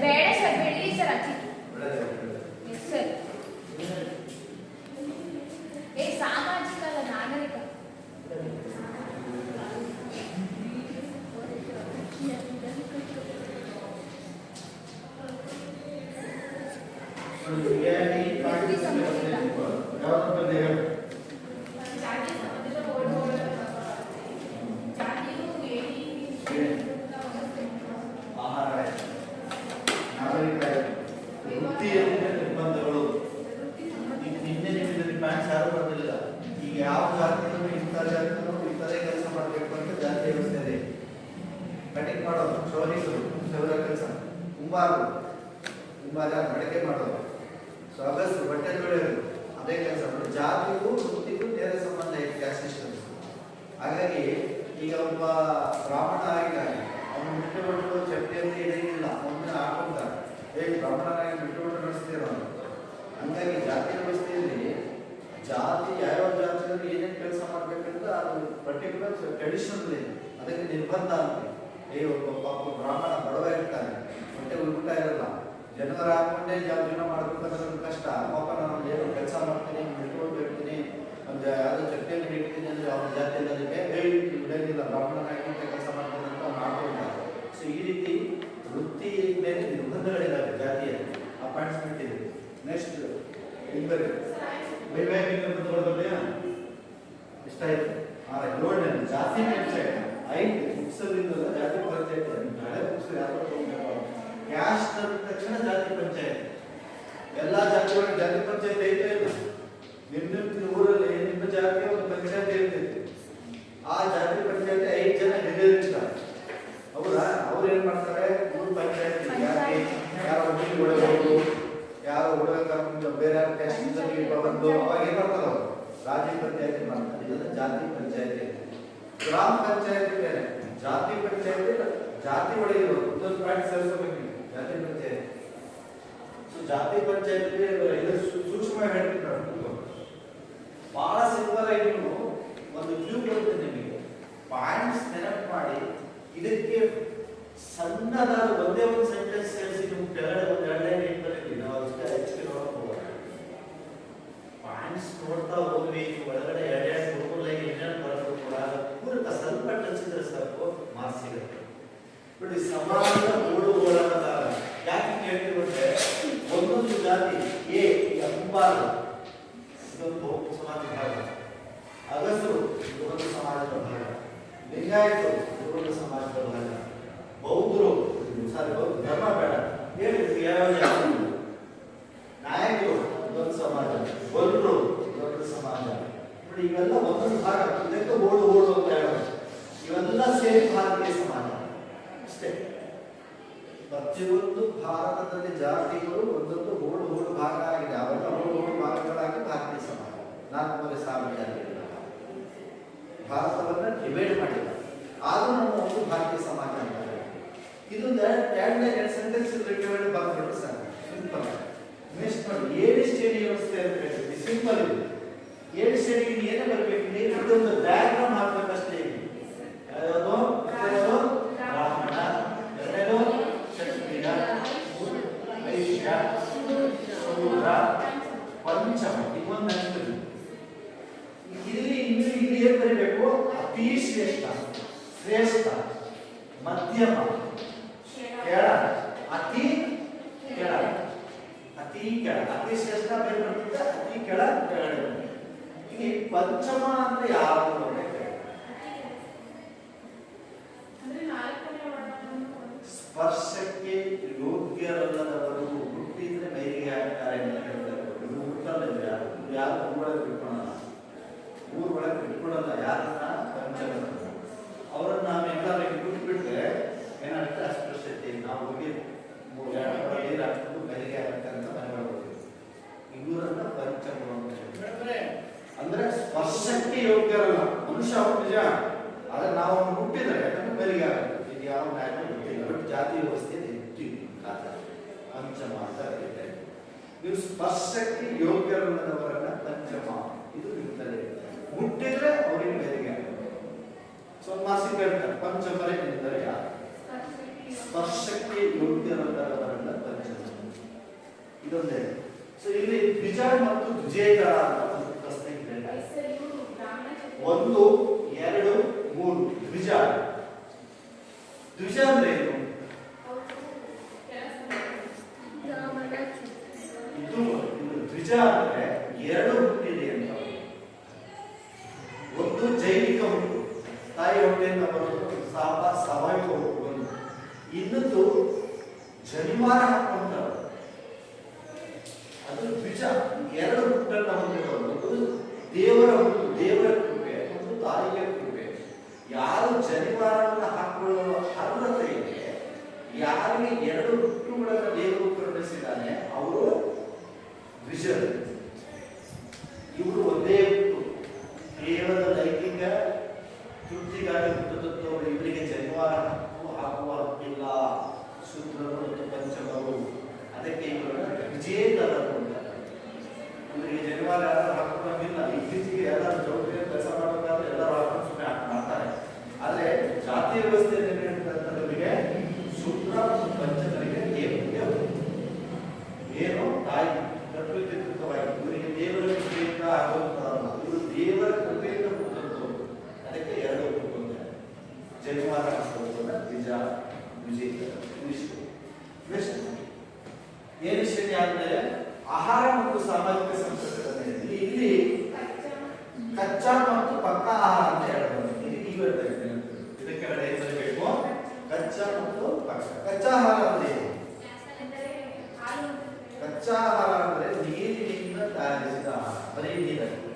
ಬೇಡ ಸರ್ ಬಿಡಿ ಸರ್ ಅಚ್ಚಿ ಎಸ್ ಸರ್ ಸಾಮಾಜಿಕ ಅಲ್ಲ ನಾಗರಿಕ ಮಡಕೆ ಮಾಡೋದು ಸೊಗಸು ಬಟ್ಟೆ ತೊಳೆಯೋದು ಅದೇ ಕೆಲಸ. ಜಾತಿಗೂ ವೃತ್ತಿಗೂ ನೇರ ಸಂಬಂಧ ಇದೆ ಕ್ಯಾಸ್ಟ್ ಸಿಸ್ಟಮ್. ಹಾಗಾಗಿ ಈಗ ಒಬ್ಬ ಬ್ರಾಹ್ಮಣ ಆಗಿದ್ದಾನೆ, ಅವನು ಬಿಟ್ಟುಬಿಟ್ಟು ಚಪ್ಪಲಿಯಲ್ಲಿ ಇಡಂಗಿಲ್ಲ, ಅವನ್ನ ಹಾಕೊಂತಾರೆ ಬ್ರಾಹ್ಮಣನಾಗಿ ಬಿಟ್ಟುಬಿಟ್ಟು ನಡೆಸ್ತೀರ. ಹಂಗಾಗಿ ಜಾತಿ ವ್ಯವಸ್ಥೆಯಲ್ಲಿ ಜಾತಿ ಯಾವ ಜಾತಿಯಲ್ಲಿ ಏನೇನು ಕೆಲಸ ಮಾಡ್ಬೇಕಂತ ಅದು ಪರ್ಟಿಕ್ಯುಲರ್ ಟ್ರೆಡಿಷನಲ್ ಇದೆ, ಅದಕ್ಕೆ ನಿರ್ಬಂಧ ಅಂತ. ಒಬ್ಬ ಪಾಪ ಬ್ರಾಹ್ಮಣ ಬಡವ ಇರ್ತಾನೆ, ಹೊಟ್ಟೆ ಉಳ್ಬಿಟ್ಟ ಇರಲ್ಲ, ಜನರ ಹಾಕೊಂಡೇ ಜೀವನ ಮಾಡ್ಬೇಕಂದ್ರೆ ಕಷ್ಟ. ಪಾಪ ನಾನು ಏನು ಕೆಲಸ ಮಾಡ್ತೀನಿ, ಬಿಟ್ಕೊಂಡು ಇರ್ತೀನಿ, ಒಂದು ಯಾವುದೋ ಚಟ್ಟೆಯಲ್ಲಿ ಇಡ್ತೀನಿ ಅಂದ್ರೆ ಅವನ ಜಾತಿಯಲ್ಲಿ ಅದಕ್ಕೆ ಬಿಡೋದಿಲ್ಲ, ಬ್ರಾಹ್ಮಣನಾಗಿ ಕೆಲಸ ಮಾಡ್ತೀನಿ ಅಂತ ಅವ್ನು ಮಾಡ್ಕೊಳ್ತಾರೆ. ಸೊ ಈ ರೀತಿ ವೃತ್ತಿ ಮೇಲೆ ನಿರ್ಬಂಧಗಳಿದ್ದಾವೆ ಜಾತಿಯಲ್ಲಿ, ಅಪಾಯಿಂಟ್ಮೆಂಟ್ ಇದೆ. ನೆಕ್ಸ್ಟ್ ಇಬ್ಬರು ವೈವಾಹಿಕ ನಿರ್ಬಂಧಗಳಿದೆಯಾ? ಇಷ್ಟ ಆಯ್ತು. ಏಳನೇ ಜಾತಿ ಪಂಚಾಯತ್ 5 ಬುಕ್ಸಲ್ಲಿಂದಲ್ಲ ಜಾತಿ ಪಂಚಾಯತ್ ಹಳೆ ಬುಕ್ಸ್ ಯಾರು ಕ್ಯಾಸ್ಟ್ ಅಂದ ತಕ್ಷಣ ಜಾತಿ ಪಂಚಾಯತ್. ಎಲ್ಲ ಜಾತಿಗಳಿಗೆ ಜಾತಿ ಪಂಚಾಯತ್ ಐತೆ ಇಲ್ಲ. ನಿಮ್ಮ ಊರಲ್ಲಿ ನಿಮ್ಮ ಜಾತಿಯ ಒಂದು ಪಂಚಾಯತ್ ಇರ್ತೈತಿ. ಆ ಜಾತಿ ಪಂಚಾಯತ್ 5 ಜನ ಹಿರಿಯರಿರ್ತಾರೆ. ಹೌದಾ? ಅವ್ರು ಏನ್ ಮಾಡ್ತಾರೆ, ಊರ್ ಪಂಚಾಯತ್ ಯಾರೋ ಹುಡುಗಿ ಹೊಡಬಹುದು, ಯಾರೋ ಹುಡುಗ ಕರ್ಕೊಂಡು ಬೇರೆ ಯಾರು ಕ್ಯಾಸ್ಟ್ ಬಂದು ಅವಾಗ ಏನ್ ಮಾಡ್ತಾರೆ, ಅವರು ರಾಜ್ಯ ಪಂಚಾಯತಿ ಮಾಡ್ತಾರೆ. ಇದನ್ನ ಜಾತಿ ಪಂಚಾಯತಿ. ಗ್ರಾಮ ಪಂಚಾಯತಿ ಬೇರೆ, ಜಾತಿ ಪಂಚಾಯತಿ ಜಾತಿ ಒಳಗೆ ಇನ್ನೊಂದು ಪಾಯಿಂಟ್ ಸೇರಿಸಬೇಕು. ಜಾತಿ ಪಂಚಾಯತ್. ಸೊ ಜಾತಿ ಪಂಚಾಯತ್ ಇದು ಸೂಕ್ಷ್ಮ ಹೇಳ್ತೀನಿ, ಬಹಳ ಸಿಂಪಲ್ ಆಗಿ ನೀವು ಒಂದು ಕ್ಯೂ ಕೊಡ್ತೀನಿ ನಿಮಗೆ, ಪಾಯಿಂಟ್ಸ್ ನೆನಪು ಮಾಡಿ ಇದಕ್ಕೆ ಸಣ್ಣದಾದ ಒಂದೇ ಒಂದು ಸೆಂಟೆನ್ಸ್ ಸೇರಿಸಿ ನೀವು ಕೆಳಗಡೆ ಒಂದು 2 ಲೈನ್ ಏನ್ ಬರೀತೀವಿ, ನಾವು ಅಷ್ಟೇ ಹೆಚ್ಚಿಗೆ ನೋಡಕ್ ಹೋಗೋಣ. ಪಾಯಿಂಟ್ಸ್ ನೋಡ್ತಾ ಹೋದ್ವಿ, ಒಳಗಡೆ 2-3 ಲೈನ್ ಏನೇನು ಬರೋದು ಕೂಡ ಪೂರಕ ಸ್ವಲ್ಪ ಟಚಿದ್ರೆ ಸಾಕು ಮಾರ್ಕ್ಸ್ ಸಿಗುತ್ತೆ. ನೋಡಿ, ಸಮಾಜದ ಮೂಡುಗೋಳದ ಯಾಕೆ ಹೇಳ್ತೀವಿ ಅಂದ್ರೆ, ಒಂದೊಂದು ಜಾತಿ ಕುಂಬಾರ ಇದೊಂದು ಸಮಾಜದ ಭಾಗ, ಅಗಸರು ಇದೊಂದು ಸಮಾಜದ ಭಾಗ, ಲಿಂಗಾಯತರು ಇದೊಂದು ಸಮಾಜದ ಭಾಗ, ಬೌದ್ಧರು ಧರ್ಮ ಬೇಡ ಹೇಳಿದ್ವಿ ಯಾವ ಜಾತಿ, ನಾಯಕರು ಇದೊಂದು ಸಮಾಜ, ಗೊಲ್ಲರು ಇದೊಂದು ಸಮಾಜ. ನೋಡಿ, ಇವೆಲ್ಲ ಒಂದೊಂದು ಭಾಗ, ಇದಕ್ಕೆ ಓಡು ಅಂತ ಹೇಳೋದು. ಇವೆಲ್ಲ ಸೇರಿ ಭಾರತೀಯ ಸಮಾಜ ಅಷ್ಟೇ. ಪ್ರತಿಯೊಂದು ಭಾರತದಲ್ಲಿ ಜಾತಿಗಳು ಒಂದೊಂದು ಓಡು ಭಾಗ ಆಗಿದೆ. ಅವೆಲ್ಲ ಓಡು ಭಾಗಗಳಾಗಿ ಭಾರತೀಯ ಸಮಾಜ. 4,000 ಜಾತಿಗಳು ಭಾರತವನ್ನ ಡಿವೈಡ್ ಮಾಡಿಲ್ಲ, ಆದ್ರೂ ನಮ್ಮ ಒಂದು ಭಾರತೀಯ ಸಮಾಜ ಅಂತಾರೆ. ಇದು 2 ಸೆಂಟೆನ್ಸ್ ಡಿವೈಡ್ ಬಂದ್ಬಿಟ್ಟು ಸರ್ ಸಿಂಪಲ್. ನೆಕ್ಸ್ಟ್ ನೋಡಿ, 7 ಶ್ರೇಣಿ ವ್ಯವಸ್ಥೆ ಅಂತ ಹೇಳ್ತೀವಿ. ಸಿಂಪಲ್ ಇದೆ. 7 ಶ್ರೇಣಿಗೆ ಏನೇ ಬರಬೇಕು, ಇದೊಂದು ಡಯಾಗ್ರಾಮ್ ಹಾಕ್ಬೇಕಷ್ಟೇ. ಯಾವುದು ಬ್ರಾಹ್ಮಣ, ಎರಡನೇದು ಕ್ಷತ್ರಿಯ, ವೈಶ್ಯ, ಶೂದ್ರ, ಪಂಚಮ. ಇದೊಂದು ನೆನಪಿದೆ. ಇಲ್ಲಿ ಏನ್ ಬರೀಬೇಕು, ಅತಿ ಶ್ರೇಷ್ಠ, ಮಧ್ಯಮ, ಕೆಳ, ಅತಿ ಕೆಳ. ಅತಿ ಶ್ರೇಷ್ಠ ಬೇರೆ ಬರ್ತದೆ, ಅತಿ ಕೆಳಗಡೆ. ಇಲ್ಲಿ ಪಂಚಮ ಅಂದ್ರೆ ಯಾರು? ಸ್ಪರ್ಶಕ್ಕೆ ಯೋಗ್ಯರಲ್ಲದವರು ಹುಟ್ಟಿದ್ರೆ ಮೈಲಿಗೆ ಆಗ್ತಾರೆ ಅಂತ ಹೇಳ್ತಾರೆ. ಇದು ಹುಟ್ಟಲ್ಲ, ಯಾರು ಊರೊಳಗೆ ಬಿಟ್ಕೊಳಲ್ಲ, ಊರೊಳಗೆ ಬಿಟ್ಕೊಳಲ್ಲ ಯಾರನ್ನ, ಪಂಚಮ. ಅವರನ್ನ ನಾವೆಲ್ಲರೂ ಬಿಟ್ಬಿಟ್ರೆ ಏನಾಗುತ್ತೆ, ಅಸ್ಪೃಶ್ಯತೆ. ನಾವು ಹೋಗಿ ನೀರು ಹಾಕ್ಬಿಟ್ಟು ಮೈಲಿಗೆ ಆಗ್ತಾರೆ ಅಂತ ಮನೆಗಳು. ಇವರನ್ನ ಪಂಚಮ ಅಂತ ಹೇಳ್ತಾರೆ. ಅಂದ್ರೆ ಸ್ಪರ್ಶಕ್ಕೆ ಯೋಗ್ಯರಲ್ಲ ಮನುಷ್ಯ, ಅವ್ರು ನಿಜ. ಆದ್ರೆ ನಾವು ಹುಟ್ಟಿದ್ರೆ ಯಾಕಂದ್ರೆ ಮೈಲಿಗೆ ಆಗುತ್ತೆ. ಇದು ಯಾವ ನ್ಯಾಯ ಹುಟ್ಟಿಲ್ಲ, ಬಟ್ ಜಾತಿ ವ್ಯವಸ್ಥೆಯಲ್ಲಿ ಹುಟ್ಟಿದ್ವಿ ಪಂಚಮ ಅಂತ ಹೇಳ್ತಾರೆ. ನೀವು ಸ್ಪರ್ಶಕ್ಕೆ ಯೋಗ್ಯರಲ್ಲದವರನ್ನ ಪಂಚಮ, ಇದು ನಿಮ್ದಲ್ಲಿ ಹುಟ್ಟಿದ್ರೆ ಅವ್ರಿಗೆ ಮೈಲಿಗೆ ಆಗುತ್ತೆ. ಸ್ವಲ್ಪ ಮಾಸಿಕ ಹೇಳ್ತಾರೆ, ಸ್ಪರ್ಶಕ್ಕೆ ಯೋಗ್ಯರಾದ ವರ್ಣ ಪಂಚಮ. ಇದೊಂದೇ. ಸೊ ಇಲ್ಲಿ ದ್ವಿಜ ಮತ್ತು ದ್ವಿಜೇತರ ಅಂತ ಒಂದು ಪ್ರಶ್ನೆ ಇದೆ. ಒಂದು, ಎರಡು, ಮೂರು ದ್ವಿಜ. ದ್ವಿಜ ಅಂದ್ರೆ ಏನು? ಇದು ದ್ವಿಜ ಅಂದ್ರೆ ಎರಡು ಹುಟ್ಟಿದೆ ಅಂತ. ಒಂದು ಜೈವಿಕ ಹುಟ್ಟು, ತಾಯಿ ಹೊಟ್ಟೆಯಿಂದ ಬರೋದು ಸಾವಯವ ಹುಟ್ಟು ಒಂದು. ಇನ್ನೊಂದು ಜನಿವಾರ ಹಾಕೊಂಡ ಅದು ದ್ವಿಜ. ಎರಡು ಹುಟ್ಟನ್ನು ಹೊಂದಿರೋದು. ಒಂದು ದೇವರ ಹುಟ್ಟು, ದೇವರ ಕೃಪೆ, ಒಂದು ತಾಯಿಯ ಕೃಪೆ. ಯಾರು ಜನಿವಾರವನ್ನು ಹಾಕೊಳ್ಳುವ ಅರ್ಹತೆ ಇದೆ, ಯಾರಿಗೆ ಎರಡು ಹುಟ್ಟುಗಳನ್ನು ದೇವರು ಕರುಣಿಸಿದ್ದಾನೆ ಅವರು ದ್ವಿಜರು. ಇವರು ಒಂದೇ ಹುಟ್ಟು, ಕೇವಲ ಲೈಂಗಿಕ ತೃಪ್ತಿಗಾಗಿ ಹುಟ್ಟುತ್ತವರು. ಇವರಿಗೆ ಜನಿವಾರ ಹಾಕುವ ಹಕ್ಕಿಲ್ಲ. ಶೂದ್ರರು ಮತ್ತು ಪಂಚಮರು, ಅದಕ್ಕೆ ಇವರನ್ನು ವಿಜೇತರರು ಅಂತಾರೆ. ಇವರಿಗೆ ಜನಿವಾರ ಯಾರು ಹಾಕೋಂಗಿಲ್ಲ. ಇತ್ತೀಚೆಗೆ ಎಲ್ಲರೂ ಜೌಟ್ರಿ ಕೆಲಸ ಮಾಡಬೇಕಾದ್ರೆ ಎಲ್ಲರೂ ಹಾಕೊಂಡು ಸುಮ್ಮನೆ ಮಾಡ್ತಾರೆ. ಆದ್ರೆ ಜಾತಿ ವ್ಯವಸ್ಥೆಯಲ್ಲಿ ಏನಿರ್ತಂತವರಿಗೆ ಶೂದ್ರ ಮತ್ತು ಪಂಚಮರಿಗೆ ಏನು ತಾಯಿ ಪ್ರಕೃತಿಕೃತವಾಗಿ ಇವರಿಗೆ ದೇವರ ಕೃಪೆಯಿಂದ ಆಗುವಂತಹಲ್ಲ. ಇವರು ದೇವರ ಕೃಪೆಯಿಂದ ಹುಟ್ಟುತ್ತವರು. ಅದಕ್ಕೆ ಎರಡು ಹುಟ್ಟುತ್ತಾರೆ. ಜನಿವಾರ ಹಾಕೋದನ್ನ ದ್ವಿಜ, ವಿಜೇತರ. ಏನು ಶ್ರೇಣಿ ಆದ್ಮೇಲೆ ಆಹಾರ ಮತ್ತು ಸಾಮಾಜಿಕ ಸಂಪರ್ಕದ ಮೇಲೆ ಇಲ್ಲಿ ಕಚ್ಚಾ ಮತ್ತು ಪಕ್ಕಾ ಆಹಾರ ಅಂತ ಹೇಳ್ಬೋದು. ಇದಕ್ಕೆ ಕೆಳಗಡೆ ಏನು ಬರಬೇಕು? ಕಚ್ಚಾ ಮತ್ತು ಪಕ್ಕಾ. ಕಚ್ಚಾ ಆಹಾರ ಅಂದ್ರೆ ಏನು? ಕಚ್ಚಾ ಆಹಾರ ಅಂದ್ರೆ ನೀರಿನಿಂದ ತಯಾರಿಸಿದ ಆಹಾರ, ಬರೀ ನೀರಲ್ಲಿ.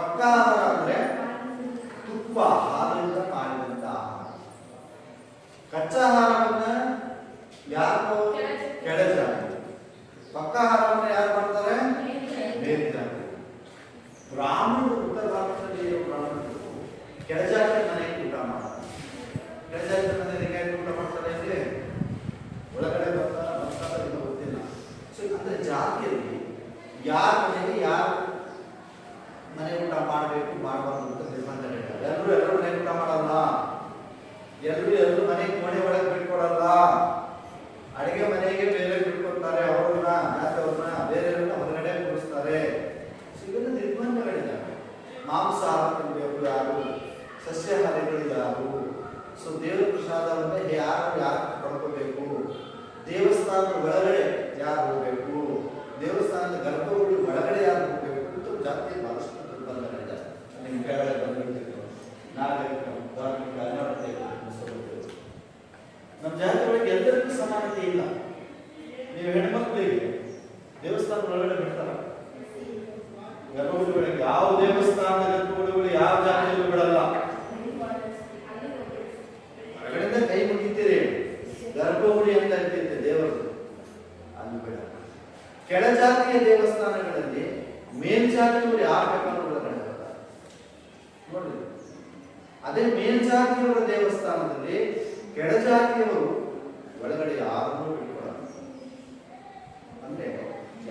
ಪಕ್ಕಾ ಆಹಾರ ಅಂದ್ರೆ ತುಪ್ಪ, ಹಾಲಿನಿಂದ ಮಾಡಿದಂತ ಆಹಾರ. ಕಚ್ಚಾ ಆಹಾರವನ್ನ ಯಾರು ಕೆಳಜಾತಿ, ಪಕ್ಕಾ ಆಹಾರವನ್ನು ಯಾರು ಮಾಡ್ತಾರೆ? ಮೇಲ್ಜಾತಿ. ಬ್ರಾಹ್ಮಣರು ಉತ್ತರ ಭಾರತದಲ್ಲಿ ಬ್ರಾಹ್ಮಣರು ಕೆಳಜಾತಿ ಮನೆಗೆ ಊಟ ಮಾಡ್ತಾರೆ. ಕೆಳಜಾತಿ ಮನೆಯಲ್ಲಿ ಹೇಗೆ ಊಟ ಮಾಡ್ತಾರೆ ಅಂದ್ರೆ ಒಳಗಡೆ ಬರ್ತಾರೆ ಇದು ಗೊತ್ತಿಲ್ಲ. ಸೊ ಅಂದ್ರೆ ಜಾತಿಯಲ್ಲಿ ಯಾರ ಮನೆಗೆ ಯಾರು ಮನೆ ಊಟ ಮಾಡಬೇಕು ಮಾಡಬಾರ್ದು ಅಂತ ನಿರ್ಬಂಧಗಳಿಲ್ಲ. ಎಲ್ಲರೂ ಮನೆ ಊಟ ಮಾಡಲ್ಲ. ಎಲ್ಲರೂ ಮನೆಗೆ ಮನೆ ಒಳಗೆ ಬಿಟ್ಕೊಡಲ್ಲ. ಅಡಿಗೆ ಮನೆಗೆ ಬೇರೆ ಬಿಟ್ಕೊಡ್ತಾರೆ. ಅವ್ರನ್ನ ಬೇರೆಯವ್ರನ್ನ ಹೊರಗಡೆ ಕೂರಿಸ್ತಾರೆ. ಇವೆಲ್ಲ ನಿರ್ಬಂಧಗಳಿದ್ದಾವೆ. ಮಾಂಸಾಹಾರ ತಿನ್ನಬೇಕು ಯಾರು, ಸಸ್ಯಾಹಾರಿಗಳು ಯಾರು, ಸೊ ದೇವರ ಪ್ರಸಾದವನ್ನ ಯಾರು ಪಡ್ಕೋಬೇಕು, ದೇವಸ್ಥಾನದ ಒಳಗಡೆ ಯಾರು ಹೋಗ್ಬೇಕು, ದೇವಸ್ಥಾನದ ಗರ್ಭಗುಡಿ ಒಳಗಡೆ ಯಾರು ಹೋಗ್ಬೇಕು ಅಂತ ಜಾತಿ ಬಹಳಷ್ಟು ನಿರ್ಬಂಧಗಳಿದ್ದಾವೆ. ನಿಮ್ಮ ಕೆಳಗಡೆ ಬಂದಿರ್ತೀವಿ ನಾಗರಿಕ ಧಾರ್ಮಿಕ ಅನರ್ಹತೆ. ನಮ್ಮ ಜಾತಿ ಒಳಗೆ ಎಲ್ಲರಿಗೂ ಸಮಾನತೆ ಇಲ್ಲ. ನೀವು ಹೆಣ್ಮಕ್ಳಿಗೆ ದೇವಸ್ಥಾನದ ಒಳಗಡೆ ಬಿಡ್ತಾರ? ಗರ್ಭಗುಡಿಗಳಿಗೆ ಯಾವ ದೇವಸ್ಥಾನದ ಗರ್ಭಗುಡಿಗಳು ಯಾವ ಜಾತಿಯಲ್ಲೂ ಬಿಡಲ್ಲ. ಹೊರಗಡೆಯಿಂದ ಕೈ ಮುಗಿತೀರಿ, ಗರ್ಭಗುಡಿ ಅಂತ ಇರ್ತೈತೆ ದೇವರು, ಅಲ್ಲಿ ಬಿಡಲ್ಲ. ಕೆಳಜಾತಿಯ ದೇವಸ್ಥಾನಗಳಲ್ಲಿ ಮೇಲ್ಜಾತಿಯವರು ಯಾರು ಬೇಕಾದ್ರೂ ಒಳಗಡೆ ಬರ್ತಾರೆ ನೋಡಿ. ಅದೇ ಮೇಲ್ಜಾತಿಯವರ ದೇವಸ್ಥಾನದಲ್ಲಿ ಕೆಳಜಾತಿಯವರು ಒಳಗಡೆ ಯಾರನ್ನೂ ಬಿಟ್ಕೊಡಲ್ಲ. ಅಂದ್ರೆ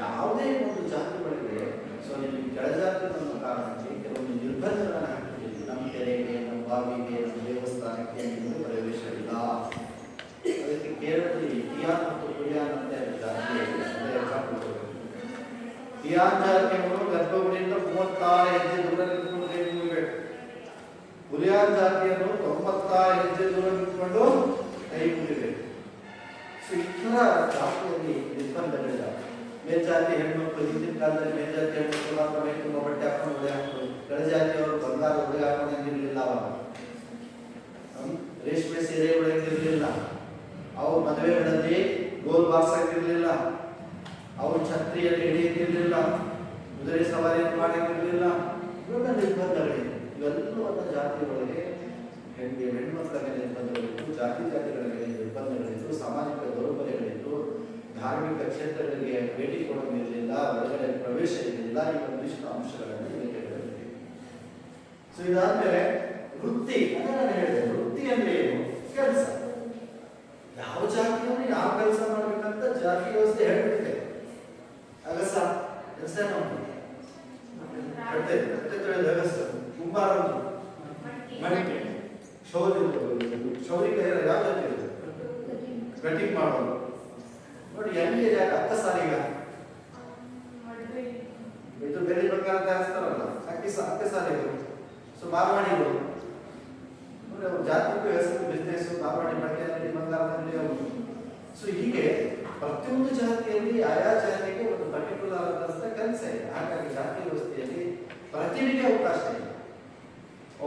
ಯಾವುದೇ ಒಂದು ಜಾತಿ ಒಳಗೆ ಸೊ ನಿಮಗೆ ಕೆಳಜಾತಿ ಅನ್ನೋ ಕಾರಣಕ್ಕೆ ಕೆಲವೊಂದು ನಿರ್ಬಂಧಗಳನ್ನು ಹಾಕಿದ್ದೀವಿ. ನಮ್ಮ ಕೆರೆಗೆ, ನಮ್ಮ ಬಾವಿಗೆ, ನಮ್ಮ ದೇವಸ್ಥಾನಕ್ಕೆ ನಿಮಗೆ ಪ್ರವೇಶವಿಲ್ಲ. ಅದಕ್ಕೆ ಕೇರಳದಲ್ಲಿ ಟಿಯಾನ್ ಮತ್ತು ಪುಲಿಯಾನ್ ಅಂತ ಜಾತಿ ಟಿಯಾನ್ ಜಾತಿಯವರು ಗರ್ಭಗುಡಿಯಿಂದ 36 ಹೆಜ್ಜೆ ದೂರ ನಿಂತ್ಕೊಂಡು ಕೈ ಮುಗಿಬೇಕು. ಪುಲಿಯಾನ್ ಜಾತಿಯನ್ನು 96 ಹೆಜ್ಜೆ ದೂರ ನಿಂತ್ಕೊಂಡು ಕೈ ಮುಗಿಬೇಕು. ಸೊ ಈ ತರ ಜಾತಿಯಲ್ಲಿ ನಿರ್ಬಂಧಗಳಿದ್ದಾವೆ. ಮೇಲ್ಜಾತಿ ಹೆಣ್ಮಕ್ಳು ಹಿಂದಿನ ಕಾಲದಲ್ಲಿ ಮೇಲ್ಜಾತಿ ಹೆಣ್ಮಕ್ಳು ಮಾತ್ರ ಮೈ ತುಂಬ ಬಟ್ಟೆ ಹಾಕೊಂಡು ಉಡೆ ಹಾಕೊಂಡು, ಕೆಳಜಾತಿಯವರು ಬಂಗಾರ ಉಡೆ ಹಾಕೊಂಡಂಗಿರ್ಲಿಲ್ಲ. ಅವಾಗ ರೇಷ್ಮೆ ಸೀರೆ ಉಡಂಗಿರ್ಲಿಲ್ಲ. ಅವ್ರ ಮದುವೆಗಳಲ್ಲಿ ಗೋಲ್ ಬಾರ್ಸಂಗಿರ್ಲಿಲ್ಲ. ಅವ್ರ ಛತ್ರಿಯಲ್ಲಿ ಹಿಡಿಯಂಗಿರ್ಲಿಲ್ಲ. ಕುದುರೆ ಸವಾರಿಯನ್ನು ಮಾಡಂಗಿರ್ಲಿಲ್ಲ. ಇವೆಲ್ಲ ನಿರ್ಬಂಧಗಳಿವೆ. ಇವೆಲ್ಲವನ್ನ ಜಾತಿಗಳಿಗೆ ಹೆಣ್ಮಕ್ಕಳಿಗೆ ನಿರ್ಬಂಧಗಳಿತ್ತು, ಜಾತಿಗಳಿಗೆ ನಿರ್ಬಂಧಗಳಿತ್ತು, ಸಾಮಾಜಿಕ ದೌರ್ಬಲ್ಯಗಳಿತ್ತು, ಧಾರ್ಮಿಕ ಕ್ಷೇತ್ರಗಳಿಗೆ ಭೇಟಿ ಕೊಡೋದಿರಲಿಲ್ಲ, ಒಳಗಡೆ ಪ್ರವೇಶ ಇರಲಿಲ್ಲ. ಈ ಒಂದಿಷ್ಟು ಅಂಶಗಳನ್ನು ಇದಕ್ಕೆ ಹೇಳಿದ್ದೀವಿ. ಸೊ ಇದಾದ್ಮೇಲೆ ವೃತ್ತಿ ಅಂತ ನಾನು ಹೇಳಿದೆ. ವೃತ್ತಿ ಅಂದ್ರೆ ಏನು? ಕೆಲಸ. ಯಾವ ಜಾತಿಯನ್ನು ಯಾವ ಕೆಲಸ ಮಾಡ್ಬೇಕಂತ ಜಾತಿ ವ್ಯವಸ್ಥೆ ಹೇಳ್ಬಿಟ್ಟಿದೆ. ಅಗಸ ಕೆಲಸ ಅಗಸ, ಕುಂಬಾರ, ಮಡಿಕೆ, ಕ್ಷೌರಿಕ ಯಾವ ಜಾತಿ ಇರುತ್ತೆ? ಕಟಿಂಗ್ ಮಾಡೋದು ನೋಡಿ ಹೆಂಗೆ ಅಕ್ಕ ಸಾಲಿಗ ಇದು ಬೆಳ್ಳಿ ಬಂಗಾರ ತಯಾರಿಸ್ತಾರಲ್ಲ ಅಕ್ಕ ಸಾಲಿಗಳು. ಸೊ ಮಾರ್ವಾಡಿಗಳು ನೋಡಿ ಅವ್ರ ಜಾತಿಗೂ ಹೆಸರು ಬಿಸ್ನೆಸ್ ಮಾರ್ವಾಡಿ ಬಟ್ಟೆ ಅಂಗಡಿ ಬಂಗಾರದ ಅಂಗಡಿ ಅವರು. ಸೊ ಹೀಗೆ ಪ್ರತಿಯೊಂದು ಜಾತಿಯಲ್ಲಿ ಆಯಾ ಜಾತಿಗೆ ಒಂದು ಪರ್ಟಿಕ್ಯುಲರ್ ಆದಂತ ಕೆಲಸ ಇದೆ. ಹಾಗಾಗಿ ಜಾತಿ ವ್ಯವಸ್ಥೆಯಲ್ಲಿ ಪ್ರತಿಭೆಗೆ ಅವಕಾಶ ಇದೆ.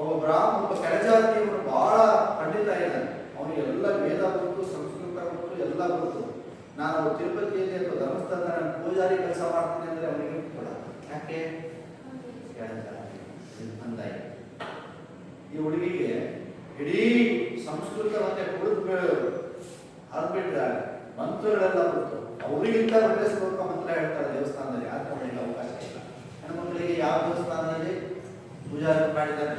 ಒಬ್ಬ ಕೆಳಜಾತಿಯವರು ಬಹಳ ಪಂಡಿತ ಇದ್ದಾನೆ, ಅವನಿಗೆ ಎಲ್ಲ ವೇದ ಗೊತ್ತು, ಸಂಸ್ಕೃತ ಗೊತ್ತು, ಎಲ್ಲ ಗೊತ್ತು. ನಾನು ತಿರುಪತಿಯಲ್ಲಿ ಅಥವಾ ಧರ್ಮಸ್ಥಳದ ನಾನು ಪೂಜಾರಿ ಕೆಲಸ ಮಾಡ್ತೀನಿ ಅಂದ್ರೆ ಅವನಿಗೆ ಕೂಡ ಯಾಕೆ ಅಂದಾಯ. ಈ ಹುಡುಗಿಗೆ ಇಡೀ ಸಂಸ್ಕೃತ ಮತ್ತೆ ಕುಡಿದು ಅಲ್ಬಿಟ್ರೆ ಮಂತ್ರಗಳೆಲ್ಲ ಗೊತ್ತು. ಅವರಿಗಿಂತ ಒಳ್ಳೆ ಶ್ಲೋಕ ಮಂತ್ರ ಹೇಳ್ತಾರೆ ದೇವಸ್ಥಾನದಲ್ಲಿ. ಆದ್ರೆ ಅವರಿಗೆ ಅವಕಾಶ ಇಲ್ಲ. ಹೆಣ್ಮಕ್ಳಿಗೆ ಯಾವ ದೇವಸ್ಥಾನದಲ್ಲಿ ಪೂಜಾರಿ ಮಾಡಿದ್ದಾರೆ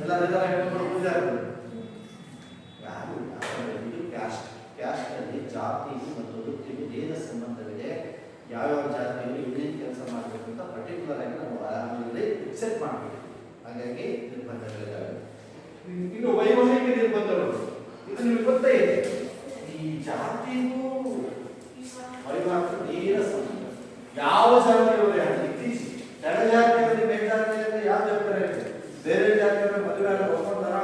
ಎಲ್ಲ ಹೆಣ್ಮಕ್ಳು ಪೂಜಾರಿಗಳು ಯಾರು ಇದು ಕ್ಯಾಸ್ಟ್ ಅಲ್ಲಿ ಜಾತಿಗೂ ಮತ್ತು ವೃತ್ತಿಗೂ ನೇರ ಸಂಬಂಧವಿದೆ. ಯಾವ್ಯಾವ ಜಾತಿಯಲ್ಲಿ ಏನೇನು ಕೆಲಸ ಮಾಡಬೇಕು ಅಂತ ಪರ್ಟಿಕ್ಯುಲರ್ ಆಗಿ ನಾವು ಆರಾಮಲ್ಲಿ ಫಿಕ್ಸೆಟ್ ಮಾಡಬೇಕು. ಹಾಗಾಗಿ ನಿರ್ಬಂಧಗಳಿದ್ದಾವೆ. ಇನ್ನು ವೈವಾಹಿಕ ನಿರ್ಬಂಧಗಳು ಇದು ನಿಮ್ಗೆ ಗೊತ್ತೇ ಇದೆ. ಈ ಜಾತಿಗೂ ವೈವಾಹಿಕ ನೇರ ಸಂಬಂಧ. ಯಾವ ಜಾತಿಯವರೇ ಆಗಲಿ ಇತ್ತೀಚೆಗೆ ಕೆಳ ಜಾತಿಯವರಿಗೆ ಮೇಲ್ಜಾತಿಯಲ್ಲಿ ಯಾವ ಜವಾಬ್ದಾರಿ ಇದೆ? ಬೇರೆ ಜಾತಿಯವರ ಮದುವೆ ಒಪ್ಕೊಂಡಾರ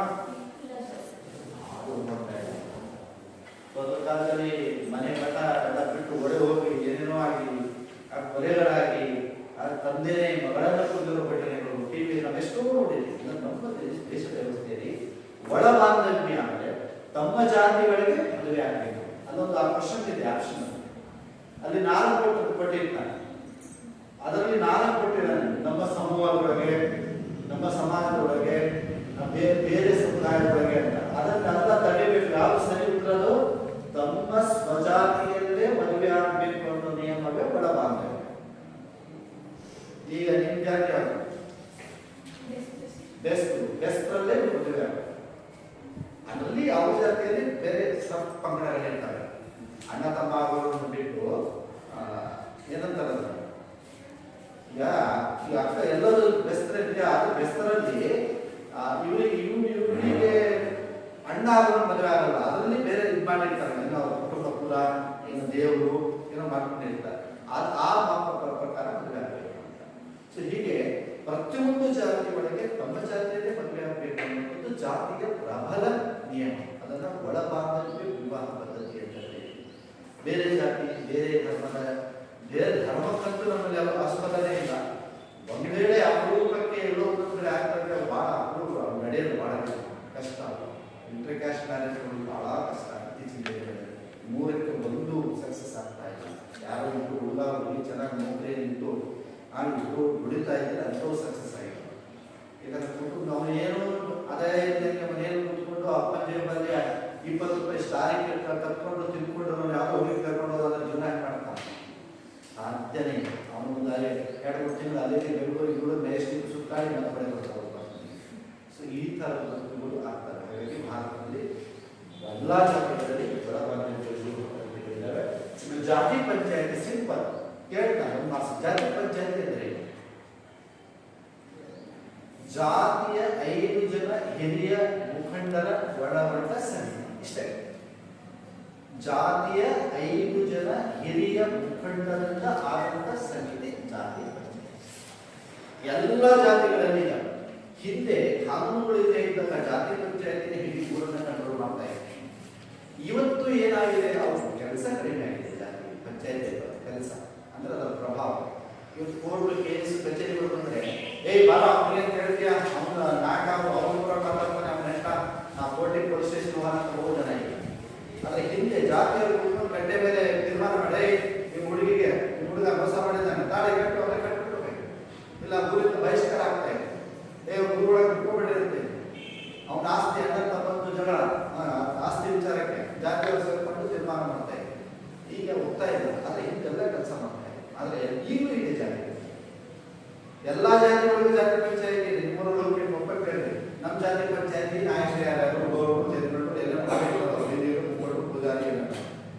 ಕಾಲದಲ್ಲಿ ಮನೆ ಮಠ ಎಲ್ಲ ಬಿಟ್ಟು ಒಡೆ ಹೋಗಿ ಏನೇನೋ ಆಗಿ ಆ ಕೊಲೆಗಳಾಗಿ ಆ ತಂದೆನೇ ಮಗಳನ್ನು ಕೊಂದಿರೋ ಘಟನೆಗಳು ಟಿವಿ ನಾವೆಷ್ಟೋ ನೋಡಿದ್ವಿ. ನಮ್ಮ ದೇಶದ ವ್ಯವಸ್ಥೆಯಲ್ಲಿ ಒಳ ಬಾಂಧವ್ಯ ಅಂದ್ರೆ ತಮ್ಮ ಜಾತಿಗಳಿಗೆ ಮದುವೆ ಆಗಬೇಕು ಅಲ್ಲೊಂದು ಆ ಕ್ವಶನ್ ಇದೆ ಆಪ್ಷನ್. ಅಲ್ಲಿ 4 ಕೊಟ್ಟಿರ್ತಾನೆ, ಅದರಲ್ಲಿ 4 ಕೊಟ್ಟಿದ್ದಾನೆ. ನಮ್ಮ ಸಮೂಹದೊಳಗೆ, ನಮ್ಮ ಸಮಾಜದೊಳಗೆ, ಬೇರೆ ಸಮುದಾಯದೊಳಗೆ ಅಂತ. ಅದನ್ನೆಲ್ಲ ತಡೆಯಬೇಕು. ಯಾವ ಸರಿ ಉತ್ತರದು ತಮ್ಮ ಸ್ವಜಾತಿಯಲ್ಲೇ ಮದುವೆ ಆಗಬೇಕು ಅನ್ನೋ ನಿಯಮವೇ ಒಳ ಬಾಂಧವ್ಯ. ಈಗ ನಿಮ್ ಜಾತಿ ಯಾವುದು? ಬೆಸ್ತರಲ್ಲೇ ಮದುವೆ ಆಗ. ಅದರಲ್ಲಿ ಯಾವ ಜಾತಿಯಲ್ಲಿ ಬೇರೆ ಸಬ್ ಪಂಗಡಗಳಿರ್ತವೆ. ಅಣ್ಣ ತಮ್ಮ ಆಗೋರನ್ನು ಬಿಟ್ಟು ಏನಂತಾರೆ ಈಗ ಈ ಅಕ್ಕ ಎಲ್ಲರೂ ಬೆಸ್ತರಿದೆ. ಆದ್ರೆ ಬೆಸ್ತರಲ್ಲಿ ಇವರಿಗೆ ಅಣ್ಣ ಆಗೋರು ಮದುವೆ ಆಗಲ್ಲ. ಅದರಲ್ಲಿ ಬೇರೆ ಇದು ಮಾಡಿರ್ತಾರೆ. ಏನೋ ಕುಟುಂಬ ಕುಲ, ಏನು ದೇವರು ಏನೋ ಮಾಡ್ಕೊಂಡಿರ್ತಾರೆ. ಆ ಪ್ರಕಾರ ಮದುವೆ ಆಗಬೇಕು ಅಂತ. ಸೊ ಹೀಗೆ ಪ್ರತಿಯೊಂದು ಜಾತಿ ಒಳಗೆ ತಮ್ಮ ಜಾತಿಯಲ್ಲೇ ಮದುವೆ ಆಗಬೇಕು ಅನ್ನೋದು ಜಾತಿಯ ಪ್ರಬಲ ನಿಯಮ. ಅದನ್ನ ಒಳ ಬಾಂಧವ್ಯ ವಿವಾಹ ಪದ್ಧತಿ ಅಂತ ಹೇಳಿ. ಬೇರೆ ಜಾತಿ, ಬೇರೆ ಧರ್ಮಕ್ಕಂತೂ ನಮ್ಮಲ್ಲಿ ಯಾವ ಆಸ್ಪದನೇ ಇಲ್ಲ. ಒಂದ್ ವೇಳೆ ಅಪರೂಪಕ್ಕೆ ಎಲ್ಲೋ ಒಂದೊಂದ್ ಕಡೆ ಆಗ್ತದೆ, ಬಹಳ ಅಪರೂಪ, ನಡೆಯೋದು ಬಹಳ ಕಷ್ಟ. ಇಂಟರ್ ಕ್ಯಾಸ್ಟ್ ಮ್ಯಾರೇಜ್ಗಳು ಬಹಳ ಕಷ್ಟ. ಇತ್ತೀಚಿನ ದಿನಗಳಲ್ಲಿ 3ಕ್ಕೆ 1 ಸಕ್ಸಸ್ ಆಗ್ತಾ ಇಲ್ಲ. ಯಾರೋ ಇಟ್ಟು ಹುಡುಗ ಹುಡುಗಿ ಚೆನ್ನಾಗಿ ನೌಕರಿ ನಿಂತು ಇಟ್ಟು ದುಡಿತಾ ಇದ್ರೆ ಅಂಥವು ಸಕ್ಸಸ್ ಆಗಿಲ್ಲ. ಯಾಕಂದ್ರೆ ಕುಟುಂಬ ಅವನು ಏನು ಆದಾಯ ಇದ್ದಂಗೆ ಮನೆಯಲ್ಲಿ ಕೂತ್ಕೊಂಡು ಅಪ್ಪನ ಜೇಬಲ್ಲಿ 20 ರೂಪಾಯಿ ಸ್ಟಾರಿಗೆ ಕತ್ಕೊಂಡು ತಿನ್ಕೊಂಡು ಅವನು ಯಾವುದೋ ಹುಡುಗಿ ಕರ್ಕೊಂಡು ಹೋದ್ರೆ ಜೀವನ ಮಾಡ್ತಾನೆ. ಸಾಧ್ಯನೇ ಇಲ್ಲ. ಅವನು ಒಂದು 2-3 ತಿಂಗಳು ಅದೇ ಬೆಂಗಳೂರು ಮೇಷ್ಟಿಗೆ ಸುತ್ತಾಡಿ ಮತ್ತೆ ಬಳೆ ಬರ್ತಾರೆ. ಸೊ ಈ ಥರದ ಬದುಕುಗಳು ಆಗ್ತವೆ. ಹಾಗಾಗಿ ಭಾರತದಲ್ಲಿ ಎಲ್ಲ ಜಾತಿಗಳಲ್ಲಿ ಒಳಬಾಂಧವ್ಯಗಳಿದ್ದಾವೆ. ಜಾತಿ ಪಂಚಾಯತಿ ಸಿಂಪಲ್ ಕೇಳ್ತಾರೆ. ಜಾತಿ ಪಂಚಾಯತಿ ಅಂದರೆ ಜಾತಿಯ 5 ಜನ ಹಿರಿಯ ಮುಖಂಡರ ಒಳಗೊಂಡ ಸಮಿತಿ. ಇಷ್ಟೇ. ಜಾತಿಯ 5 ಜನ ಹಿರಿಯ ಮುಖಂಡರಿಂದ ಆದಂತ ಸಮಿತಿ ಜಾತಿ ಪಂಚಾಯತಿ. ಎಲ್ಲ ಜಾತಿಗಳಲ್ಲಿ ಹಿಂದೆ ಕಾನೂನುಗಳಿಂದ ಇದ್ದಾಗ ಜಾತಿ ಪಂಚಾಯತಿನ ಹಿಡಿ ಊರನ್ನ ಕಂಟ್ರೋಲ್ ಮಾಡ್ತಾ ಇದ್ದಾರೆ. ಇವತ್ತು ಏನಾಗಿದೆ, ಅವ್ರ ಕೆಲಸ ಕಡಿಮೆ ಆಗಿದೆ. ಜಾತಿ ಪಂಚಾಯತಿ ಕೆಲಸ ಅಂದ್ರೆ ಅದರ ಪ್ರಭಾವ. ಇವತ್ತು ಕೋರ್ಟ್ ಕೇಸ್ ಕಚೇರಿಗಳು ಬಂದ್ರೆ ಬಾರ ಅವ್ರಿಗೆ ಅಂತ ಹೇಳ್ತೀಯಾ, ಅವನ ನಾಟ ಅವ್ರ ಮಾತಾಡ್ತಾನೆ, ಅವನ ನೆಟ್ಟ ನಾ ಕೋರ್ಟಿಗೆ ಪೊಲೀಸ್ ಸ್ಟೇಷನ್ ಹೋಗೋಣ ಅಂತ ಹೋಗೋ ಜನ ಈಗ. ಆದ್ರೆ ಹಿಂದೆ ಜಾತಿಯವರು ಕುತ್ಕೊಂಡು ಗಡ್ಡೆ ಮೇಲೆ ತೀರ್ಮಾನ ಮಾಡಿ ನಿಮ್ಮ ಹುಡುಗಿಗೆ ನಿಮ್ಮ ಹುಡುಗ ಮೋಸ ಮಾಡಿದ್ದಾನೆ, ತಾಳೆ ಕಟ್ಟು ಅವರೇ ಕಟ್ಬಿಡ್ಬೇಕು, ಇಲ್ಲ ಊರಿಂದ ಬಹಿಷ್ಕಾರ ಆಗ್ತಾ ಇದೆ. ಊರೊಳಗೆ ಬಿಟ್ಕೊಂಡ್ಬಿಟ್ಟಿರುತ್ತೆ. ಅವನ ಆಸ್ತಿ ಅಣ್ಣ ಬಂದು ಜಗಳ, ಆಸ್ತಿ ವಿಚಾರಕ್ಕೆ ಜಾತಿಯವರು ಸೇರ್ಕೊಂಡು ತೀರ್ಮಾನ ಮಾಡ್ತಾ ಇದೆ. ಈಗ ಹೋಗ್ತಾ ಇಲ್ಲ. ಆದ್ರೆ ಹಿಂದೆಲ್ಲ ಕೆಲಸ ಮಾಡ್ತಾ ಇದೆ. ಆದ್ರೆ ಈಗಲೂ ಇದೆ ಜಾತಿ. ಎಲ್ಲಾ ಜಾತಿಗಳಿಗೂ ಜಾತಿ ಪಂಚಾಯತಿ ಇದೆ. ನಿಮ್ಮೂರಲ್ಲಿ ಹೋಗಿ ಒಬ್ಬಟ್ಟು ಹೇಳಿದೆ, ನಮ್ಮ ಜಾತಿ ಪಂಚಾಯತಿ ನಾಯಕರು ಯಾರು ಗೌರವ ಸೇರ್ಕೊಂಡು ಎಲ್ಲ ಹಿರಿಯರು ಮುಖಂಡರು ಪೂಜಾರಿ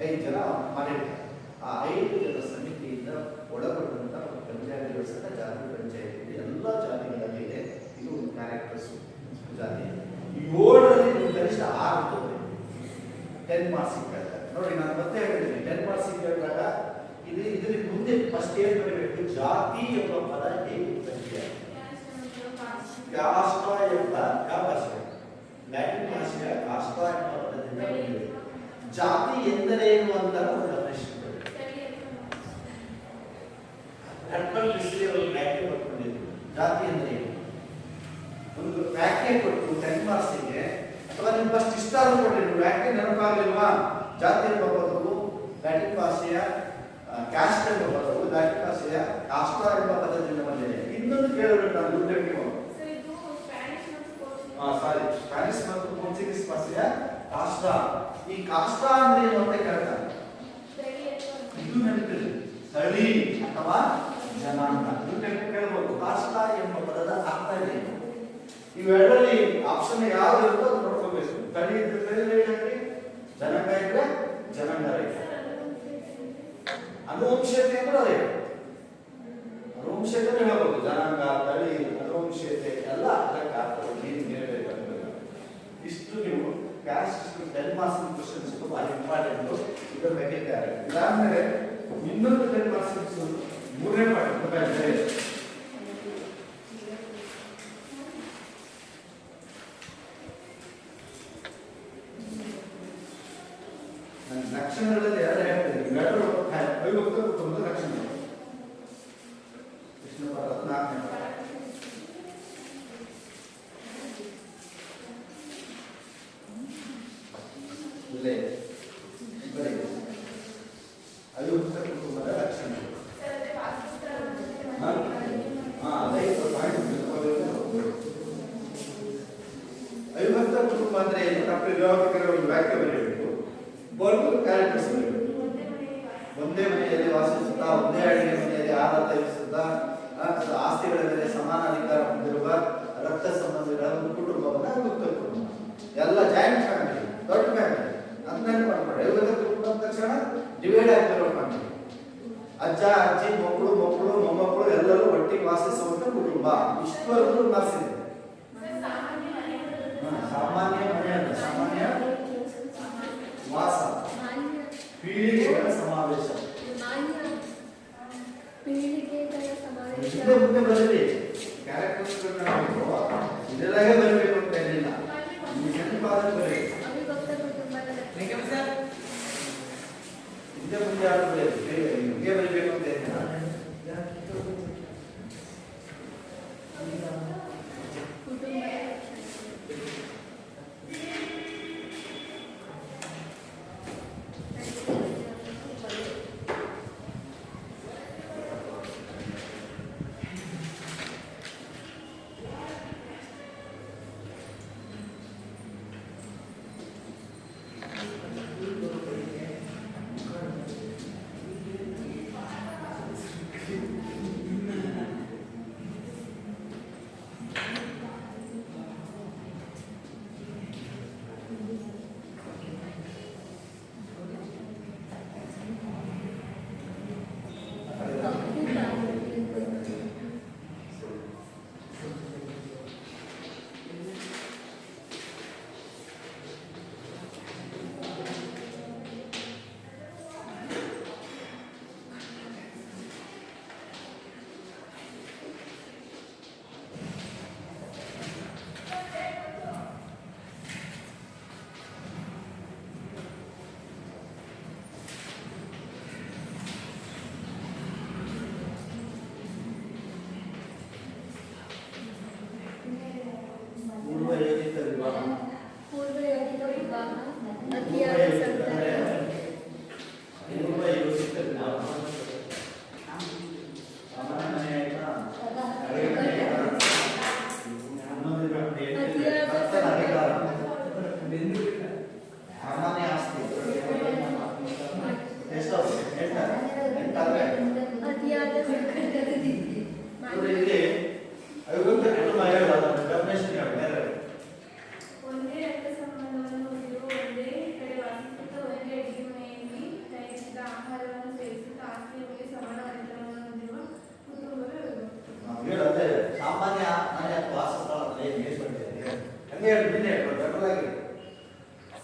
5 ಜನ ಮಾಡಿರ್ತಾರೆ. ಆ 5 ಜನ ಸಮಿತಿಯಿಂದ ಒಳಗೊಂಡಂತ ಪಂಚಾಯತಿಗಳು ಸಹ ಜಾತಿ ಪಂಚಾಯತಿ ಇದೆ. ಎಲ್ಲ ಜಾತಿಗಳಲ್ಲಿ ಇದೆ. ಇದು ಕ್ಯಾರೆಕ್ಟರ್ಸ್ ಜಾತಿ. 7ರಲ್ಲಿ ನೀವು ಕನಿಷ್ಠ 6 ತಗೊಳ್ಳಿ. 10 ಮಾರ್ಕ್ಸ್ ಕೇಳ್ತಾರೆ. ನೋಡಿ ನಾನು ಮತ್ತೆ ಹೇಳಿದ್ದೀನಿ 10 ಮಾರ್ಕ್ಸ್ ಕೇಳಿದಾಗ ಇದ್ರ ಮುಂದೆ ಫಸ್ಟ್ ಏನ್ ಬರಬೇಕು, ಜಾತಿ ಎಂಬ ಪದ ಹೇಗೆ ಉತ್ಪತ್ತಿ ಆಗಿದೆ. ಕಾಷ್ಟ ಎಂಬ ಯಾವ ಭಾಷೆ, ಲ್ಯಾಟಿನ್ ಭಾಷೆಯ ಕಾಷ್ಟ ಎಂಬ ಪದದಿಂದ ಬಂದಿದೆ. ಜಾತಿ ಎಂದರೇನು ಅಂತ ಒಂದು ಪ್ರಶ್ನೆ ವ್ಯಾಖ್ಯೆ ಕೊಟ್ಕೊಂಡಿದ್ರು. ಜಾತಿ ಅಂದ್ರೆ ಏನು ಒಂದು ವ್ಯಾಖ್ಯೆ ಕೊಟ್ಟು 10 ಮಾರ್ಕ್ಸ್ಗೆ, ಅಥವಾ ನೀವು ಫಸ್ಟ್ ಇಷ್ಟ ಕೊಟ್ಟಿದ್ರು ವ್ಯಾಖ್ಯೆ ನೆನಪಾಗಲಿಲ್ವಾ, ಜಾತಿ ಎಂಬ ಪದವು ಲ್ಯಾಟಿನ್ ಭಾಷೆಯ ಕ್ಯಾಸ್ಟ್ ಎಂಬ ಪದವು ಲ್ಯಾಟಿನ್ ಭಾಷೆಯ ಕಾಷ್ಟ ಎಂಬ ಪದದಿಂದ ಬಂದಿದೆ. ಇನ್ನೊಂದು ಕೇಳಿದ್ರು ನಾನು ದುಡ್ಡಕ್ಕೆ ಸ್ಪ್ಯಾನಿಷ್ ಮತ್ತು ಪೋರ್ಚುಗೀಸ್ ಭಾಷೆಯ ಕಾಷ್ಟ. ಈ ಕಾಷ್ಟ ಅಂದ್ರೆ ಏನು ಅಂತ ಕೇಳ್ತಾರೆ. ಇದು ನೆನಪಿದೆ, ಸ್ಥಳೀ ಅಥವಾ ಜನಾಂಗ. ದುಡ್ಡಕ್ಕೆ ಕೇಳಬಹುದು ಕಾಷ್ಟ ಎಂಬ ಪದದ ಅರ್ಥ ಏನು. ಇವೆರಡರಲ್ಲಿ ಆಪ್ಷನ್ ಯಾವ್ದು ಇರುತ್ತೋ ಅದು ನೋಡ್ಕೋಬೇಕು. ಸ್ಥಳೀ ಇದ್ರೆ ಜನಾಂಗ ಇದ್ರೆ ಜನಾಂಗ ರಹಿತ. ಅನುವಂಶೀಯತೆ ಅಂದ್ರೆ ಅದೇ ಅನುವಂಶೀಯತೆ ಹೇಳ್ಬೋದು. ಜನಾಂಗ, ತಳಿ, ಅನುವಂಶೀಯತೆ ಎಲ್ಲ ಅದಕ್ಕೆ ಅರ್ಥಗಳು ನೀಡಬೇಕಾಗ್ತದೆ. ಇಷ್ಟು ನೀವು ಕ್ಯಾಸ್ಟ್ 10 ಮಾರ್ಕ್ಸ್ ಕ್ವಶನ್ಸ್ ಬಹಳ ಇಂಪಾರ್ಟೆಂಟ್. ಇದರ ಬಗ್ಗೆ ಇದಾದ್ಮೇಲೆ ಇನ್ನೊಂದು 10 ಮಾರ್ಕ್ಸ್ ಮೂರನೇ ಪಾಠ ಲಕ್ಷಣಗಳಲ್ಲಿ ಎರಡು ಹೇಳ್ತೀನಿ. ಎರಡು ಅವಿಭಕ್ತ ಕುಟುಂಬದ ಲಕ್ಷಣಗಳು. ಕೃಷ್ಣ ಪಾಠ 4ನೇ ಪಾಠ. ಇಲ್ಲೇ ಅವಿಭಕ್ತ ಕುಟುಂಬದ ಲಕ್ಷಣಗಳು. ಅವಿಭಕ್ತ ಕುಟುಂಬ ಅಂದ್ರೆ ಏನು? ಡಾಕ್ಟರ್ ವಿವಾಹಕರ ಒಂದು ವ್ಯಾಖ್ಯೆ ಬರೆಯಬೇಕು. ಬೋರ್ಡ್ ಕ್ಯಾರೆಕ್ಟರ್ಸ್ ಬರೆಯಬೇಕು. ಒಂದೇ ಮನೆಯಲ್ಲಿ ವಾಸಿಸುತ್ತಾ, ಒಂದೇ ಅಡಿಗೆ ಮನೆಯಲ್ಲಿ ಆಹಾರ ತಯಾರಿಸುತ್ತಾ, ಆಸ್ತಿಗಳ ಮೇಲೆ ಸಮಾನ ಅಧಿಕಾರ ಹೊಂದಿರುವ ರಕ್ತ ಸಂಬಂಧಿಗಳ ಒಂದು ಕುಟುಂಬವನ್ನು ಅವಿಭಕ್ತ ಕುಟುಂಬ. ಎಲ್ಲ ಜಾಯಿಂಟ್ ಫ್ಯಾಮಿಲಿ, ದೊಡ್ಡ ಫ್ಯಾಮಿಲಿ ಅಂತ ಮಾಡ್ತಾರೆ. ಅವಿಭಕ್ತ ಕುಟುಂಬ ಅಂದ ತಕ್ಷಣ ಡಿವೈಡ್ ಆಗಿರೋ ಫ್ಯಾಮಿಲಿ. ಅಜ್ಜ, ಅಜ್ಜಿ, ಮಕ್ಕಳು, ಮೊಮ್ಮಕ್ಕಳು ಎಲ್ಲರೂ ಒಟ್ಟಿಗೆ ವಾಸಿಸುವಂತ ಕುಟುಂಬ. ಇಷ್ಟವರೆಗೂ ಮಾರ್ಸಿದೆ. ಸಾಮಾನ್ಯ ಮನೆ ಅಂತ, ಸಾಮಾನ್ಯ ವಾಸ, ಪೀಳಿಗೆಗಳ ಸಮಾವೇಶ. ಮುಂದೆ ಬರಲಿ ಕ್ಯಾರೆಕ್ಟರ್ಸ್ ಇದೆಲ್ಲಾಗೆ ಬರಬೇಕು ಅಂತ ಏನಿಲ್ಲ. ನೆನಪಾದ ಬರೀ ಹಿಂದೆ ಮುಂದೆ ಆಡಬೇಕು, ಹಿಂಗೆ ಬರಬೇಕು ಅಂತ ಏನಿಲ್ಲ.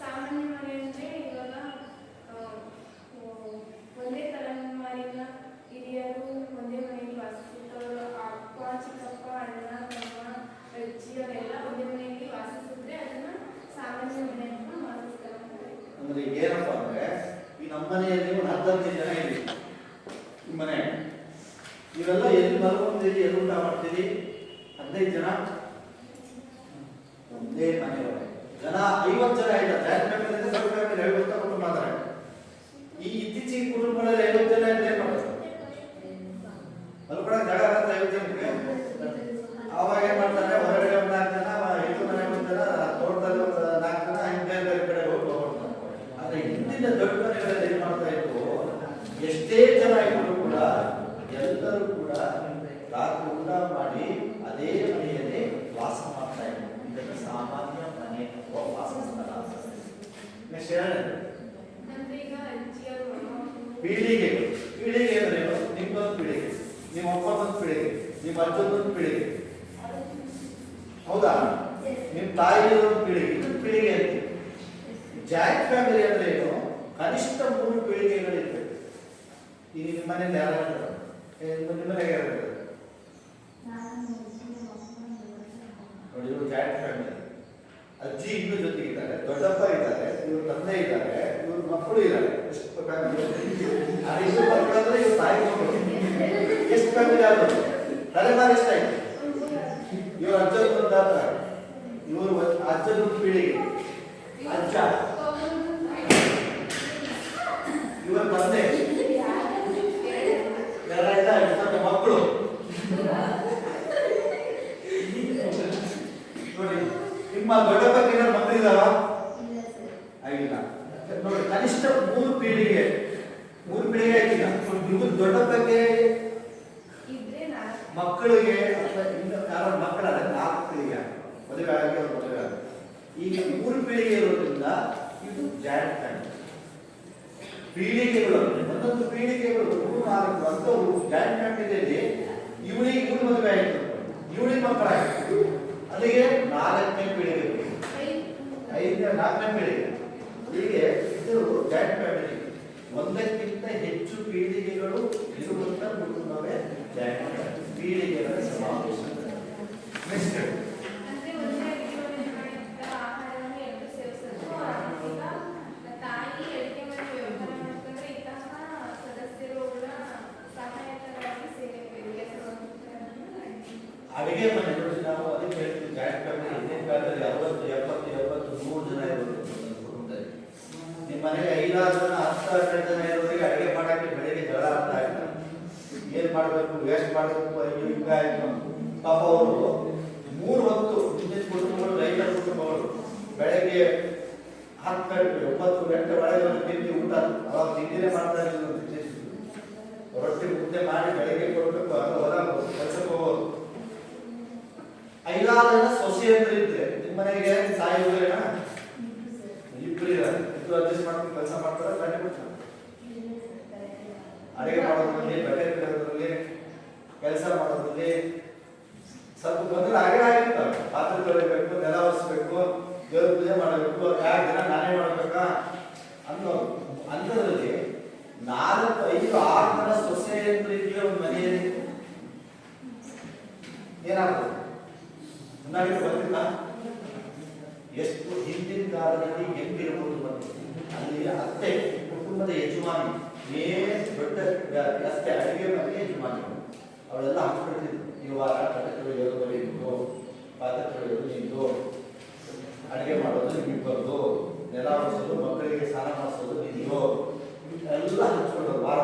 ಸಾಮಾನ್ಯ ಮನೆ ಅಂದ್ರೆ ಒಂದೇ ಮನೆಯೊಳಗೆ ಜನ 50 ಜನ ಇದ್ದಾರೆ. ಜಾಯಿಂಟ್ ಫ್ಯಾಮಿಲಿ ಅಂದ್ರೆ ದೊಡ್ಡ ಫ್ಯಾಮಿಲಿ 50 ಕುಟುಂಬ ಮಾತ್ರ. ಈ ಇತ್ತೀಚಿನ ಕುಟುಂಬಗಳಲ್ಲಿ 50 ಜನ ಇದ್ರೆ ಏನ್ ಮಾಡೋದು? ಅಲ್ಲಿ ಕೂಡ ಜಾಗ ಅಂತ 50 ಜನಕ್ಕೆ ಅವಾಗ ಏನ್ ಮಾಡ್ತಾರೆ, ಹೊರಗಡೆ ಒಂದು 4 ಜನ, ಇದು ಮನೆ 1 ಜನ, ತೋಟದಲ್ಲಿ ಒಂದು 4 ಜನ, ಹಿಂದೆ ಬೇರೆ ಕಡೆ ಹೋಗಿ ಹೋಗ್ತಾರೆ. ಆದ್ರೆ ಹಿಂದಿನ ದೊಡ್ಡ ಮನೆಗಳಲ್ಲಿ ಏನ್ ಮಾಡ್ತಾ ಇತ್ತು, ಎಷ್ಟೇ ಜನ ಇದ್ರು ಕೂಡ ಎಲ್ಲರೂ ಕೂಡ ರಾತ್ರಿ ಊಟ ಮಾಡಿ ಅದೇ ಮನೆಯಲ್ಲಿ ವಾಸ ಮಾಡ್ತಾ ಇದ್ರು. ಇದಕ್ಕೆ ಸಾಮಾನ್ಯ ಮನೆ ಅಥವಾ ವಾಸಸ್ಥಳ. ನೆಕ್ಸ್ಟ್ ಪೀಳಿಗೆ. ಪೀಳಿಗೆ ಅಂದ್ರೆ ನಿಮ್ದೊಂದು ಪೀಳಿಗೆ, ನಿಮ್ಮ ಅಪ್ಪನೊಂದು ಪೀಳಿಗೆ, ನಿಮ್ಮ ಅಜ್ಜನೊಂದು ಪೀಳಿಗೆ, ಹೌದಾ? ನಿಮ್ಮ ತಾಯಿಯೊಂದು ಪೀಳಿಗೆ, ಇನ್ನೊಂದು ಪೀಳಿಗೆ ಅಂತ. ಜಾಯಿಂಟ್ ಫ್ಯಾಮಿಲಿ ಅಂದ್ರೆ ಏನು? ಕನಿಷ್ಠ 3 ಪೀಳಿಗೆಗಳಿರ್ತವೆ. ಈಗ ನಿಮ್ಮ ಮನೇಲಿ ಯಾರು ನಿಮ್ಮ ಮನೆಗೆ ಯಾರು ನೋಡಿ, ಇವರು ಜಾಯಿಂಟ್ ಫ್ಯಾಮಿಲಿ. ಅಜ್ಜಿ ಇನ್ನೂ ಜೊತೆಗಿದ್ದಾರೆ, ದೊಡ್ಡಪ್ಪ ಇದ್ದಾರೆ, ಇವ್ರ ತಂದೆ ಇದ್ದಾರೆ, ಇವ್ರ ಮಕ್ಕಳು ಇದ್ದಾರೆ. ಎಷ್ಟು ಫ್ಯಾಮಿಲಿ? ಇಷ್ಟು ಮಕ್ಕಳಂದ್ರೆ ಇವ್ರ ತಾಯಿ ಮಕ್ಕಳು. ಎಷ್ಟು ಫ್ಯಾಮಿಲಿ ಆದ್ರು ತಲೆಮಾರಿ ಎಷ್ಟಾಯ್ತು? ಇವ್ರ ಅಜ್ಜನ ಇವರು ಅಜ್ಜನ ಪೀಳಿಗೆ, ಅಜ್ಜ, ಇವರ ತಂದೆ, ಮಕ್ಕಳು. ನೋಡಿ, ನಿಮ್ಮ ದೊಡ್ಡಪ್ಪಕ್ಕೆ ಮಕ್ಕಳಿದಾವ? ಆಗಿಲ್ಲ. ನೋಡಿ, ಕನಿಷ್ಠ 3 ಪೀಳಿಗೆ ಆಯ್ತೀಗ. ಇವ್ರು ದೊಡ್ಡಪ್ಪಕ್ಕೆ ಮಕ್ಕಳಿಗೆ ಯಾರೋ ಮಕ್ಕಳಾದ್ರೆ 4 ಪೀಳಿಗೆ ಮದುವೆ ಆಗಿ ಅವ್ರ ಮದುವೆ ಆಗ. ಈಗ 3 ಪೀಳಿಗೆ ಇರೋದ್ರಿಂದ ಇದು ಜಾಯಿಂಟ್ ಫ್ಯಾಮಿಲಿ. ಪೀಳಿಗೆಗಳು, ಒಂದೊಂದು ಪೀಳಿಗೆಗಳು 3, 4 ಅಂತವು ಜಾಯಿಂಟ್ ಫ್ಯಾಮಿಲಿಯಲ್ಲಿ. ಇವಳಿಗೆ ಮದುವೆ ಆಯ್ತು, ಇವಳಿಗೆ ಮಕ್ಕಳಾಯ್ತು, ಅಲ್ಲಿಗೆ 4ನೇ ಪೀಳಿಗೆ, 4ನೇ ಪೀಳಿಗೆ. ಹೀಗೆ ಇದು ಜಾಯಿಂಟ್ ಫ್ಯಾಮಿಲಿ. ಒಂದಕ್ಕಿಂತ ಹೆಚ್ಚು ಪೀಳಿಗೆಗಳು ಇರುವಂತ ಕುಟುಂಬವೇ ಜಾಯಿಂಟ್ ಫ್ಯಾಮಿಲಿ. ಪೀಳಿಗೆಗಳ ಸಮಾವೇಶ. ನೆಕ್ಸ್ಟ್ ಅಡಿಗೆ ಮನೆ. ನೋಡಿ, ನಾವು ಅದಕ್ಕೆ ಹೇಳ್ತೀವಿ ಜಾಯಿಂಟ್ ಫ್ಯಾಮಿಲಿ. ಹಿಂದಿನ ಕಾಲದಲ್ಲಿ 60, 70, 100 ಜನ ಇರೋದು ಕುಟುಂಬದಲ್ಲಿ. ನಿಮ್ಮ ಮನೆಗೆ 5-6 ಜನ, 10-12 ಜನ ಇರೋರಿಗೆ ಅಡಿಗೆ ಮಾಡಕ್ಕೆ ಬೆಳಿಗ್ಗೆ ಜಗಳ ಆಗ್ತಾ ಇರ್ತಾರೆ. ಏನ್ ಮಾಡ್ಬೇಕು, ವೇಸ್ಟ್ ಮಾಡ್ಬೇಕು, ಈಗ ಪಾಪ ಅವರು 3 ಹೊತ್ತು ಹಿಂದಿನ ಕುಟುಂಬಗಳು, ರೈತರ ಕುಟುಂಬಗಳು ಬೆಳಗ್ಗೆ 10 ಗಂಟೆ 9 ಗಂಟೆ ಒಳಗೆ ಒಂದು ತಿಂಡಿ ಊಟ. ಅವಾಗ ತಿಂಡಿನೇ ಮಾಡ್ತಾ ಇರಲಿಲ್ಲ. ರೊಟ್ಟಿ ಮುದ್ದೆ ಮಾಡಿ ಬೆಳಗ್ಗೆ ಕೊಡ್ಬೇಕು, ಹೊರ ಕೆಲಸಕ್ಕೆ ಹೋಗೋದು. 5-6 ಜನ ಸೊಸೆಯಂದ್ರೆ ಇದ್ರೆ ನಿಮ್ಮ ಮನೆಗೆ ತಾಯಿ ಹೋಗ್ರೇನ? ಇಬ್ರು ಇದ್ದಾರೆ. ಇಬ್ರು ಅಡ್ಜಸ್ಟ್ ಮಾಡ್ಕೊಂಡು ಕೆಲಸ ಮಾಡ್ತಾರೆ. ಗಂಟೆ ಬಿಡ್ತಾರೆ. ಅಡಿಗೆ ಮಾಡೋದ್ರಲ್ಲಿ, ಬಟ್ಟೆ ಬಿಡೋದ್ರಲ್ಲಿ, ಕೆಲಸ ಮಾಡೋದ್ರಲ್ಲಿ ಸ್ವಲ್ಪ ಮೊದಲು ಹಾಗೆ ಆಗಿರ್ತಾರೆ. ಪಾತ್ರೆ ತೊಳಿಬೇಕು, ನೆಲ ಒರೆಸ್ಬೇಕು, ದೇವ್ರ ಪೂಜೆ ಮಾಡಬೇಕು, 2 ದಿನ ನಾನೇ ಮಾಡ್ಬೇಕಾ ಅಂಥದ್ರಲ್ಲಿ 4, 5, 6 ಜನ ಸೊಸೆಯಂದ್ರೆ ಇದ್ರೆ ಒಂದು ಮನೆಯಲ್ಲಿ ಏನಾಗ್ತದೆ? ಬಂದಿಲ್ಲ. ಎಷ್ಟು ಹಿಂದಿನ ಕಾಲದಲ್ಲಿ ಹೆಂಗಿರ್ಬೋದು ಬಂದು ಅಲ್ಲಿ ಅತ್ತೆ ಕುಟುಂಬದ ಯಜಮಾನಿ, ದೊಡ್ಡ ಅತ್ತೆ, ಅಡಿಗೆ ಮನೆಗೆ ಯಜಮಾನಿ. ಅವಳೆಲ್ಲ ಹಾಕ್ಬಿಡ್ತಿದ್ರು. ಈ ವಾರ ಕಡೆ ತೊಳೆಯೋದು ನಿಂತು, ಪಾತ್ರೆ ತೊಳೆಯೋದು ನಿಂತು, ಅಡಿಗೆ ಮಾಡೋದು ನಿಂತು, ನೆಲ ಒರೆಸೋದು, ಮಕ್ಕಳಿಗೆ ಸ್ನಾನ ಮಾಡಿಸೋದು ನಿಂತು, ಎಲ್ಲ ಹಚ್ಕೊಳ್ಳೋದು. ವಾರ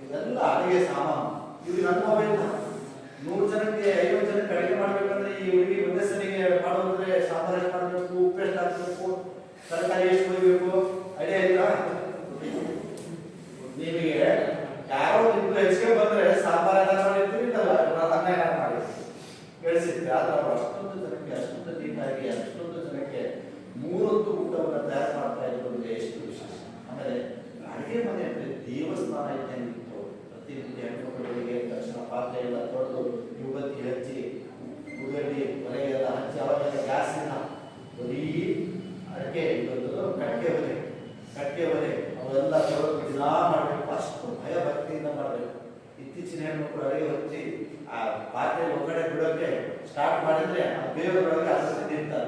ಇದೆಲ್ಲ ಅಡಿಗೆ ಸಾಮಾನು. ಇವ್ರಿಗೆ ಅನುಭವ ಇಲ್ಲ. 100 ಜನಕ್ಕೆ 50 ಜನಕ್ಕೆ ಅಡಿಗೆ ಮಾಡ್ಬೇಕಂದ್ರೆ ಈ ಹುಡುಗಿ ಒಂದೇ ಸರಿಗೆ ಮಾಡೋದ್ರೆ ಸಾಂಬಾರ್ ಎಷ್ಟು ಮಾಡಬೇಕು, ಉಪ್ಪು ಎಷ್ಟು ಹಾಕಬೇಕು, ತರಕಾರಿ ಎಷ್ಟು ಕೊಯ್ಬೇಕು, ಐಡಿಯಾ ಇಲ್ಲ ನಿಮಗೆ. ಯಾರೋ ಇಬ್ರು ಹೆಚ್ಚಿಗೆ ಬಂದ್ರೆ ಸಾಂಬಾರ್ ಏನಾರು ಮಾಡಿರ್ತೀವಿ, ಅನ್ನ ಏನಾರು ಮಾಡಿ ಬೆಳೆಸಿರ್ತೀವಿ. ಆದ್ರೆ ಅವ್ರು ಅಷ್ಟೊಂದು ಜನಕ್ಕೆ ಅಷ್ಟೊಂದು ನೀಟಾಗಿ ಅಷ್ಟೊಂದು ಜನಕ್ಕೆ 3 ಹೊತ್ತು ಊಟವನ್ನು ತಯಾರು ಮಾಡ್ತಾ ಇರೋದು ಎಷ್ಟು ವಿಶೇಷ. ಆಮೇಲೆ ಅಡಿಗೆ ಮನೆ ಅಂದ್ರೆ ದೇವಸ್ಥಾನ ಇದ್ದಂಗಿತ್ತು. ಪ್ರತಿನಿತ್ಯ ಹೆಣ್ಮಕ್ಳುಗಳಿಗೆ ತಕ್ಷಣ ಪಾತ್ರೆ ಎಲ್ಲ ತೊಳೆದು ಯುವತಿ ಹಚ್ಚಿ ಉಗಡಿ ಮನೆಗೆಲ್ಲ ಹಚ್ಚಿ. ಅವಾಗೆಲ್ಲ ಗ್ಯಾಸ್ ಇಲ್ಲ, ಬರೀ ಅಡಿಕೆ ಕಟ್ಟಿಗೆ ಒಲೆ ಅವೆಲ್ಲ ತೊಳೆದು ದಿನ ಮಾಡಬೇಕು. ಅಷ್ಟು ಭಯ ಭಕ್ತಿಯಿಂದ ಮಾಡಬೇಕು. ಇತ್ತೀಚಿನ ಹೆಣ್ಮಕ್ಳು ಅಡಿಗೆ ಹಚ್ಚಿ ಆ ಪಾತ್ರೆ ಒಳಗಡೆ ಬಿಡೋಕೆ ಸ್ಟಾರ್ಟ್ ಮಾಡಿದ್ರೆ ಆ ಬೇರೆಯೊಳಗೆ ಅಸತಿ ನಿಂತಾರೆ.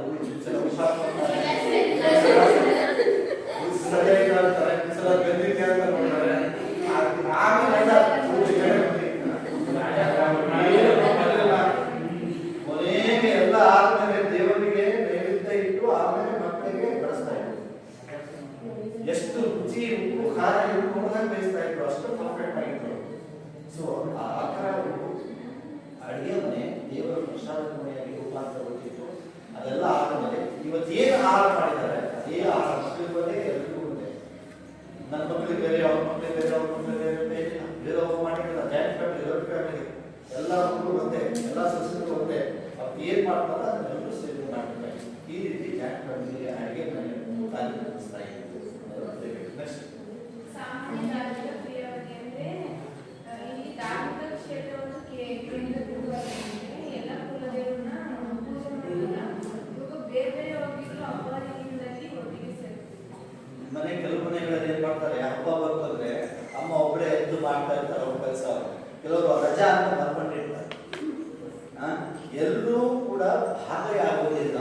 ಕೊನೆಗೆ ಎಲ್ಲ ಆದ್ಮೇಲೆ ದೇವರಿಗೆ ಇವತ್ತು ಏನು ಆಹಾರ ಮಾಡಿದ್ದಾರೆ ಅದೇ ಆಹಾರ ಮಕ್ಕಳಿಗೆ ಒಂದೇ, ಎಲ್ರಿಗೂ ಒಂದೇ. ನನ್ನ ಮಕ್ಕಳಿಗೆ ಬೇರೆ, ಅವ್ರ ಮಕ್ಕಳಿಗೆ ಬೇರೆ, ಅವ್ರ ಮಕ್ಕಳಿಗೆ ಬೇರೆ ಬೇರೆ ಬೇರೆ ಒಬ್ಬ ಮಾಡಿಲ್ಲ. ಜಾಯಿಂಟ್ ಫ್ಯಾಮಿಲಿ, ದೊಡ್ಡ ಫ್ಯಾಮಿಲಿ, ಎಲ್ಲ ಮಕ್ಕಳು ಒಂದೇ, ಎಲ್ಲ ಸದಸ್ಯರು ಒಂದೇ. ಅವ್ರು ಏನು ಮಾಡ್ತಾರೆ ಅದನ್ನೆಲ್ಲರೂ ಸೇರಿ ಮಾಡ್ತಾರೆ. ಈ ರೀತಿ ಜಾಯಿಂಟ್ ಫ್ಯಾಮಿಲಿ ಅಡುಗೆ ಮನೆ ಕಾರ್ಯನಿರ್ವಹಿಸ್ತಾ ಇದ್ದೀವಿ. ನೆಕ್ಸ್ಟ್ ಸಾಮಾನ್ಯ ಧಾರ್ಮಿಕ ಕ್ರಿಯೆಯಾಗಿ ಅಂದ್ರೆ ಇಲ್ಲಿ ಧಾರ್ಮಿಕ ಕ್ಷೇತ್ರವನ್ನು ಕೇಂದ್ರಬಿಂದುವಾಗಿರುತ್ತೆ. ಎಲ್ಲ ಕುಲದೇವರನ್ನ ಪೂಜೆ ಮಾಡೋದಿಲ್ಲ. ಇವಾಗ ಬೇರೆ ಬೇರೆ ಹೋಗಿದ್ರು ಹಬ್ಬದಿಂದಾಗಿ ಒಟ್ಟಿಗೆ ಸೇರ್ತಾರೆ. ಮನೆ ಕೆಲವು ಮನೆಗಳಲ್ಲಿ ಏನ್ ಮಾಡ್ತಾರೆ, ಹಬ್ಬ ಬರ್ತಂದ್ರೆ ಅಮ್ಮ ಒಬ್ಬರೇ ಎದ್ದು ಮಾಡ್ತಾ ಇರ್ತಾರೆ ಅವ್ರ ಕೆಲಸ. ಕೆಲವರು ರಜಾ ಅಂತ ಬರ್ಕೊಂಡಿರ್ತಾರೆ. ಎಲ್ಲರೂ ಕೂಡ ಭಾಗಿಯಾಗುವುದಿಲ್ಲ.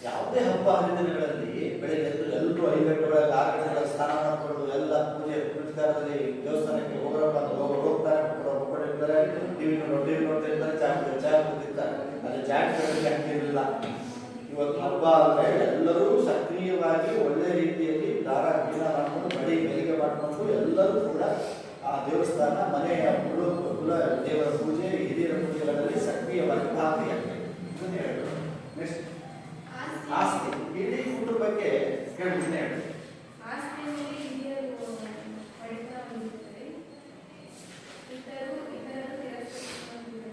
ಯಾವುದೇ ಹಬ್ಬ ಹರಿದಿನಗಳಲ್ಲಿ ಬೆಳಗ್ಗೆ ಎದ್ದು ಎಲ್ಲರೂ 5 ಗಂಟೆಯೊಳಗೆ 6 ಗಂಟೆಗಳ ಸ್ನಾನ ಮಾಡಿಕೊಂಡು ಎಲ್ಲ ಪೂಜೆ ಪುನಸ್ಕಾರದಲ್ಲಿ ದೇವಸ್ಥಾನಕ್ಕೆ ಹೋಗ್ತಾರೆ, ಹೋಗ್ಕೊಂಡಿರ್ತಾರೆ, ಟಿವಿ ನೋಡ್ತಾ ಇರ್ತಾರೆ, ಚಾ ಕುಡಿದಿರ್ತಾರೆ. ಅದು ಜಾಗೃತಿ ಆಗ್ತಿರಲಿಲ್ಲ. ಇವತ್ತು ಹಬ್ಬ ಅಂದರೆ ಎಲ್ಲರೂ ಸಕ್ರಿಯವಾಗಿ ಒಳ್ಳೆ ರೀತಿಯಲ್ಲಿ ದಾರ ಗೀನ ಮಾಡಿಕೊಂಡು ಮಡಿ ಬೆಳಿಗ್ಗೆ ಮಾಡಿಕೊಂಡು ಎಲ್ಲರೂ ಕೂಡ ಆ ದೇವಸ್ಥಾನ, ಮನೆಯ ಕುಲ ದೇವರ ಪೂಜೆ, ಹಿರಿಯರ ಪೂಜೆಗಳಲ್ಲಿ ಸಕ್ರಿಯವಾಗಿ ಭಾಗಿಯಾಗ್ತದೆ. ಇದನ್ನೇ ಹೇಳೋದು. ನೆಕ್ಸ್ಟ್ ಆಸ್ತಿ. ಇಡೀ ಕುಟುಂಬಕ್ಕೆ ಹೇಳ್ತೀನಿ ಹೇಳಿ. ಆಸ್ತಿಯಲ್ಲಿ ಹಿರಿಯರು ಪಡಿತಾ ಬಂದಿರ್ತಾರೆ. ಇತರರು ತಿರಸ್ಕರಿಸಿಕೊಂಡಿದ್ದಾರೆ.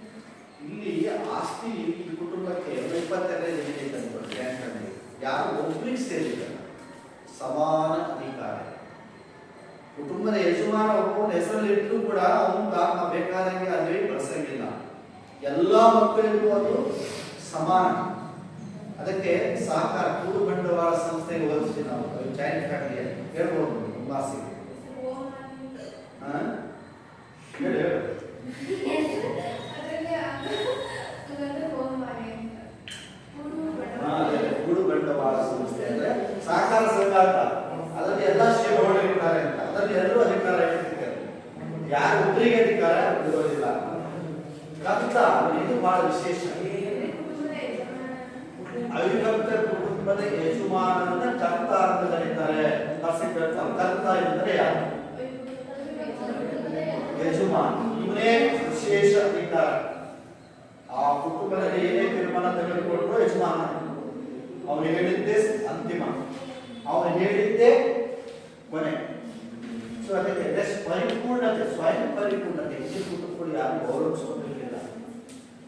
ಇಲ್ಲಿ ಆಸ್ತಿ ಈ ಕುಟುಂಬಕ್ಕೆ 22 ಜನ ತಂದ್ಕೊಳ್ತಾರೆ. ಯಾರು ಒಬ್ಬರಿಗೆ ಸೇರಿದ್ದಾರೆ, ಸಮಾನ ಅಧಿಕಾರ. ಕುಟುಂಬದ ಯಜಮಾನ ಒಬ್ಬನ ಹೆಸರಲ್ಲಿ ಇಟ್ಟರೂ ಕೂಡ ಅವನು ಕಾರಣ ಬೇಕಾದಂಗೆ ಅಲ್ಲಿ ಬಳಸಂಗಿಲ್ಲ. ಎಲ್ಲ ಮಕ್ಕಳಿಗೂ ಅದು ಸಮಾನ. ಅದಕ್ಕೆ ಸಹಕಾರ ಕೂಡು ಬಂಡವಾಳ ಸಂಸ್ಥೆಗೆ ಹೋಲಿಸಿ ನಾವು ಜಾಯಿಂಟ್ ಫ್ಯಾಮಿಲಿ ಹೇಳ್ಬೋದು. ತುಂಬಾ ಸಿಗುತ್ತೆ. ಕೂಡು ಬಂಡವಾಳ ಸಂಸ್ಥೆ ಅಂದ್ರೆ ಸಹಕಾರ ಸಂಘ. ಅದರಲ್ಲಿ ಎಲ್ಲ ಶೇರ್ ಹೋಲ್ಡರ್ ಇರ್ತಾರೆ ಅಂತ, ಅದರಲ್ಲಿ ಎಲ್ಲರೂ ಅಧಿಕಾರ ಇರ್ತಾರೆ. ಯಾರು ಒಬ್ಬರಿಗೆ ಅಧಿಕಾರ ಇರೋದಿಲ್ಲ. ಕಂತ ಇದು ಬಹಳ ವಿಶೇಷ. ಅವಿಭಕ್ತ ಕುಟುಂಬದ ಯಜಮಾನನ ಕಂತ ಅಂತ ಕರೀತಾರೆ. ಕಂತ ಎಂದರೆ ಯಾರು? ಯಜಮಾನ. ಇವನೇ ವಿಶೇಷ ಅಧಿಕಾರ. ಆ ಕುಟುಂಬದಲ್ಲಿ ಏನೇ ತೀರ್ಮಾನ ತೆಗೆದುಕೊಂಡ್ರು ಯಜಮಾನ. ಅವನು ಹೇಳಿದ್ದೇ ಅಂತಿಮ, ಅವನು ಹೇಳಿದ್ದೇ ಕೊನೆ. ಸೊ ಅದಕ್ಕೆ ಪರಿಪೂರ್ಣತೆ, ಸ್ವಯಂ ಪರಿಪೂರ್ಣತೆ ಈ ಕುಟುಂಬಗಳು ಯಾರು ಗೌರವಿಸ್ಕೊಂಡಿರಲಿಲ್ಲ.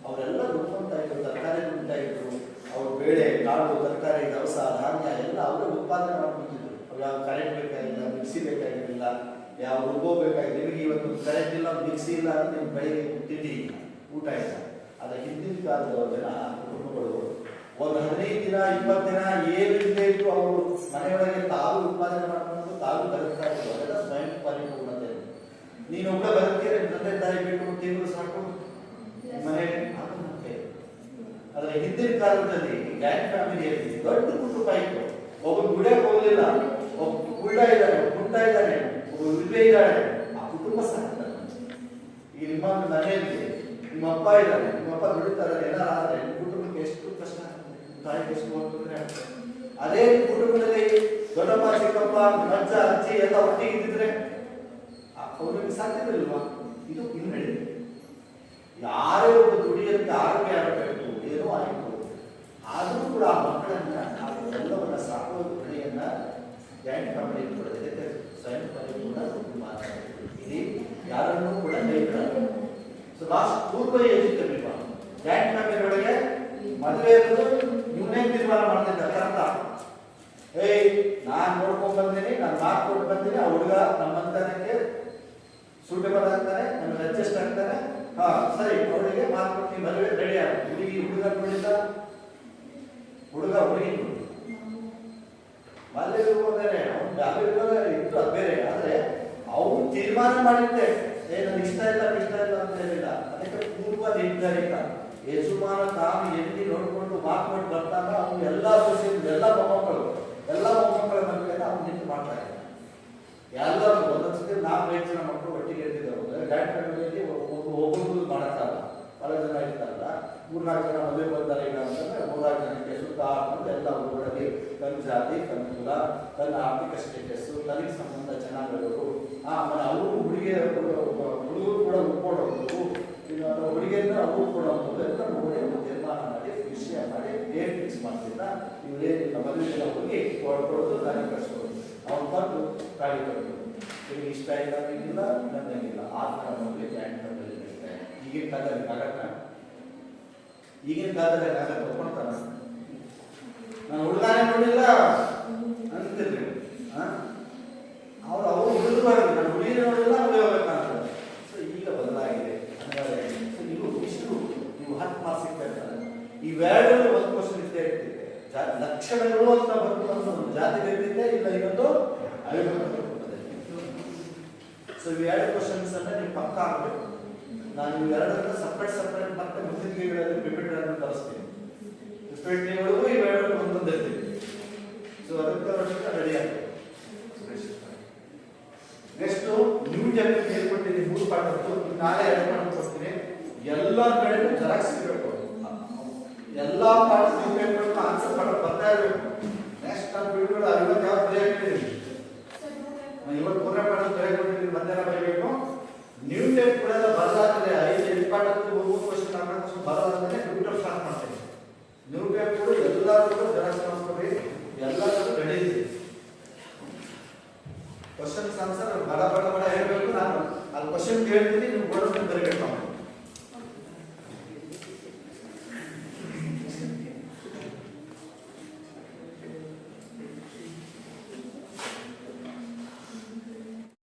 ಅವರೆಲ್ಲ ದುಡ್ಕೊಂತಾ ಇದ್ರು, ತರಕಾರಿ ದುಡ್ತಾ ಇದ್ರು. ಅವ್ರು ಬೇಳೆ, ಕಾಳು, ತರಕಾರಿ, ದವಸ, ಧಾನ್ಯ ಎಲ್ಲ ಅವರೇ ಉತ್ಪಾದನೆ ಮಾಡ್ಬಿಟ್ಟಿದ್ರು. ಅವ್ರು ಯಾವ ಕರೆಂಟ್ ಬೇಕಾಗಿಲ್ಲ, ಮಿಕ್ಸಿ ಬೇಕಾಗಿರಲಿಲ್ಲ, ಯಾವ ರುಬ್ಬೋ ಬೇಕಾಗಿಲ್ಲ. ನಿಮಗೆ ಇವತ್ತು ಕರೆಂಟ್ ಇಲ್ಲ, ಮಿಕ್ಸಿ ಇಲ್ಲ ಅಂದ್ರೆ ನಿಮ್ಮ ಬೆಳಿಗ್ಗೆ ತಿಂಡಿ ಊಟ ಇಲ್ಲ. ಅದ್ರ ಹಿಂದಿನ ಕಾಲದ ಜನ ಕುಟುಂಬಗಳು ಒಂದು 15 ದಿನ 20 ದಿನ ಏನಿಲ್ಲದೆ ಇದ್ರು ಅವರು ಮನೆಯೊಳಗೆ ತಾವು ಉತ್ಪಾದನೆ ಮಾಡ್ಕೊಂಡು ತಾವು ಬದುಕ್ತಾ ಇದ್ರು. ಅದೆಲ್ಲ ಸ್ವಯಂ ಪರಿಪೂರ್ಣತೆ. ನೀನು ಒಬ್ಬ ಬದುಕಿದ್ರೆ ತಂದೆ ತಾಯಿ ಬಿಟ್ಟು ತಿಂಗಳು ಸಾಕು ಮನೆಗೆ ಆತ್ಮಹತ್ಯೆ. ಅದರ ಹಿಂದಿನ ಕಾಲದಲ್ಲಿ ಜಾಯಿಂಟ್ ಫ್ಯಾಮಿಲಿಯಲ್ಲಿ ದೊಡ್ಡ ಕುಟುಂಬ ಇತ್ತು. ಒಬ್ಬ ಗುಡಿಯಕ್ಕೆ ಹೋಗಲಿಲ್ಲ, ಒಬ್ಬ ಕುಳ್ಳ ಇದ್ದಾನೆ, ಕುಂಟ ಇದ್ದಾನೆ, ಒಬ್ಬ ವಿಲ್ವೆ ಇದ್ದಾಳೆ, ಆ ಕುಟುಂಬ ಸಾಕ್ತಾರೆ. ಈ ನಿಮ್ಮ ಮನೆಯಲ್ಲಿ ನಿಮ್ಮ ಅಪ್ಪ ಇದ್ದಾನೆ, ನಿಮ್ಮ ಅಪ್ಪ ದುಡಿತಾರೆ, ಏನಾದ್ರೆ ಕುಟುಂಬಕ್ಕೆ ಎಷ್ಟು ಕಷ್ಟ, ತಾಯಿಗೆ ಎಷ್ಟು ತೊಂದರೆ ಆಗ್ತದೆ. ಅದೇ ಕುಟುಂಬದಲ್ಲಿ ದೊಡ್ಡಪ್ಪ, ಚಿಕ್ಕಪ್ಪ, ಅಜ್ಜ, ಅಜ್ಜಿ ಎಲ್ಲ ಒಟ್ಟಿಗೆ ಇದ್ದಿದ್ರೆ ಅವ್ರಿಗೆ ಸಾಧ್ಯವಿಲ್ವಾ? ಇದು ಹಿನ್ನಡೆ. ಯಾರೇ ಒಬ್ಬ ದುಡಿಯೋದಕ್ಕೆ ಆರೋಗ್ಯ ಆಗಬೇಕು, ಏನೋ ಆಯಿತು, ಆದರೂ ಕೂಡ ಆ ಮಕ್ಕಳನ್ನ ಎಲ್ಲವನ್ನ ಸಾಕುವ ಬೆಳೆಯನ್ನ ಜಾಯಿಂಟ್ ಫ್ಯಾಮಿಲಿ ಕೊಡೋದಕ್ಕೆ ಸ್ವಯಂ ಪರಿಪೂರ್ಣ ಕುಟುಂಬ. ಇಲ್ಲಿ ಯಾರನ್ನೂ ಕೂಡ ಕೈ ಬಿಡಲ್ಲ. ಸೊ ಲಾಸ್ಟ್ ಪೂರ್ವ ಯೋಜಿತ ವಿವಾಹ ಜಾಯಿಂಟ್ ಫ್ಯಾಮಿಲಿ ಒಳಗೆ ಮದುವೆ ಇರೋದು ಇವನೇ ತೀರ್ಮಾನ ಮಾಡ್ತಿದ್ದ. ಕರ್ತ ನಾನ್ ನೋಡ್ಕೊಂಡ್ ಬಂದಿನಿ, ನಾನು ಮಾತು ಕೊಟ್ಟು ಬಂದಿನಿ, ಆ ಹುಡುಗ ನಮ್ಮಂತನಕ್ಕೆ ಸೂಟೇಬಲ್ ಆಗ್ತಾನೆ, ನಮ್ಗೆ ಅಡ್ಜಸ್ಟ್ ಆಗ್ತಾನೆ, ಹಾ ಸರಿ ಅವಳಿಗೆ ಮಾತು ಕೊಟ್ಟು ಮದುವೆ ರೆಡಿ ಆಗ. ಹುಡುಗ ನೋಡಿಲ್ಲ, ಹುಡುಗ ಹುಡುಗಿ ಮದುವೆ ಬೇರೆ, ಇತ್ತು ಅದು ಬೇರೆ. ಆದ್ರೆ ಅವ್ರು ತೀರ್ಮಾನ ಮಾಡಿದ್ದೆ, ನನ್ಗೆ ಇಷ್ಟ ಇಲ್ಲ ಅಂತ ಹೇಳಿಲ್ಲ. ಅದಕ್ಕೆ ಪೂರ್ವ ನಿರ್ಧಾರಿತ ಯಜಮಾನ ತಾನು ಎಲ್ಲಿ ನೋಡ್ಕೊಂಡು ಮಾತು ಕೊಟ್ಟು ಬರ್ತಾನ. ಅವ್ನು ಎಲ್ಲಾ ಎಲ್ಲ ಮೊಮ್ಮಕ್ಕಳ ಮಕ್ಕಳೆಲ್ಲ ಅವ್ನು ನಿಂತು ಮಾಡ್ತಾರೆ. ಎಲ್ಲರೂ ಒಂದೊಂದ್ಸತಿ 4-5 ಜನ ಮಕ್ಕಳು ಒಟ್ಟಿಗೆ ಇರ್ತಿದ್ದವರು. ಜಾಯಿಂಟ್ ಫ್ಯಾಮಿಲಿಯಲ್ಲಿ ಒಬ್ಬೊಬ್ಬರು ಮಾಡಕ್ಕಾಗಲ್ಲ, ಬಹಳ ಜನ ಇರ್ತಾರಲ್ಲ. 3-4 ಜನ ಮದುವೆ ಬಂದಾರೆ ಈಗ ಅಂತಂದ್ರೆ 3-4 ಜನಕ್ಕೆ ಸುತ್ತ ಹಾಕೊಂಡು ಎಲ್ಲ ಊರಲ್ಲಿ ತನ್ನ ಜಾತಿ, ತನ್ನ ಕುಲ, ತನ್ನ ಆರ್ಥಿಕ ಸ್ಟೇಟಸ್, ತನಗೆ ಸಂಬಂಧ ಚೆನ್ನಾಗಿರೋರು, ಆಮೇಲೆ ಅವರು ಹುಡುಗರು ಕೂಡ ಉಟ್ಕೊಳ್ಳೋದು, ಹುಡುಗಿಯನ್ನ ಅವರು ಕೂಡ ಎಲ್ಲ ನೋಡಿ ತೀರ್ಮಾನ ಮಾಡಿ ವಿಷಯ ಮಾಡಿ ಡೇಟ್ ಫಿಕ್ಸ್ ಮಾಡ್ತಿದ್ದ. ಇವರೇನಿಲ್ಲ ಮದುವೆಗೆಲ್ಲ ಹೋಗಿ ಹೊಡ್ಕೊಡೋದು ತಾಳಿ ಕಟ್ಸ್ಕೊಡೋದು ಅವ್ನು ಬಂದು ತಾಳಿ ಕಟ್ಟೋದು ಇವ್ರಿಗೆ ಇಷ್ಟ ಇಲ್ಲ ಇಲ್ಲ ನನ್ನಂಗಿಲ್ಲ ಆ ಥರ ಮದುವೆ ಜಾಯಿಂಟ್ ಫ್ಯಾಮಿಲಿ ನಡೀತಾ ಇದೆ. ಈಗಿನ ಕಾಲದಲ್ಲಿ ಆಗತ್ತ ಈಗಿನ ಕಾಲದಲ್ಲಿ ಆಗತ್ತ ಒಪ್ಕೊಳ್ತಾರ ನಾನು ಹುಡುಗಾನೆ ನೋಡಿಲ್ಲ ಅಂತಿರ್ಲಿ ಅವ್ರು ಹುಡುಗರು ನಾನು ಹುಡುಗಿನ ನೋಡಿಲ್ಲ ಮದುವೆ ಹೋಗ್ಬೇಕಂತ. ಸೊ ಈಗ ಬದಲಾಗಿದೆ ಅನಿವಾರ್ಯ. ಸೊ ನೀವು ಇಷ್ಟು ನೀವು 10 ಮಾರ್ಕ್ಸ್ ಸಿಗ್ತಾ ಇರ್ತಾರೆ ಇವೆರಡರಲ್ಲಿ ಒಂದು ಕ್ವಶನ್ ಇದ್ದೇ ಇರ್ತಿದೆ. ಲಕ್ಷಣಗಳು ಅಂತ ಬಂದು ಒಂದು ಜಾತಿ ಇರ್ತಿದ್ದೆ ಇಲ್ಲ ಇನ್ನೊಂದು ಅವಿಭಕ್ತ ಬರ್ತದೆ. ಸೊ ಇವೆರಡು ಕ್ವಶನ್ಸ್ ಅನ್ನ ನೀವು ಪಕ್ಕ ಆಗಬೇಕು. ನಾನು ಇವೆರಡನ್ನ ಸಪ್ರೇಟ್ ಮತ್ತೆ ಮುಂದಿನ ಲೀವ್ಗಳಲ್ಲಿ ಪಿಪಿಟಿಗಳನ್ನು ತರಿಸ್ತೀನಿ. ಪಿಪಿಟಿಗಳಿಗೂ ಇವೆರಡು ಒಂದೊಂದು ಇರ್ತೀವಿ. ಸೊ ಅದಕ್ಕೆ ರೆಡಿ ಆಗ್ತದೆ. ನೆಕ್ಸ್ಟ್ ನ್ಯೂ ಜಾಬ್ಗೆ ಹೇಳ್ಕೊಟ್ಟಿದ್ದೀನಿ 3 ಪಾಠ ನಾಳೆ 2 ಪಾಠ ಕೊಡ್ತೀನಿ. ಎಲ್ಲ ಕಡೆ ಜೆರಾಕ್ಸ್ ಇರಬೇಕು. ಎಲ್ಲ ಪಾಠ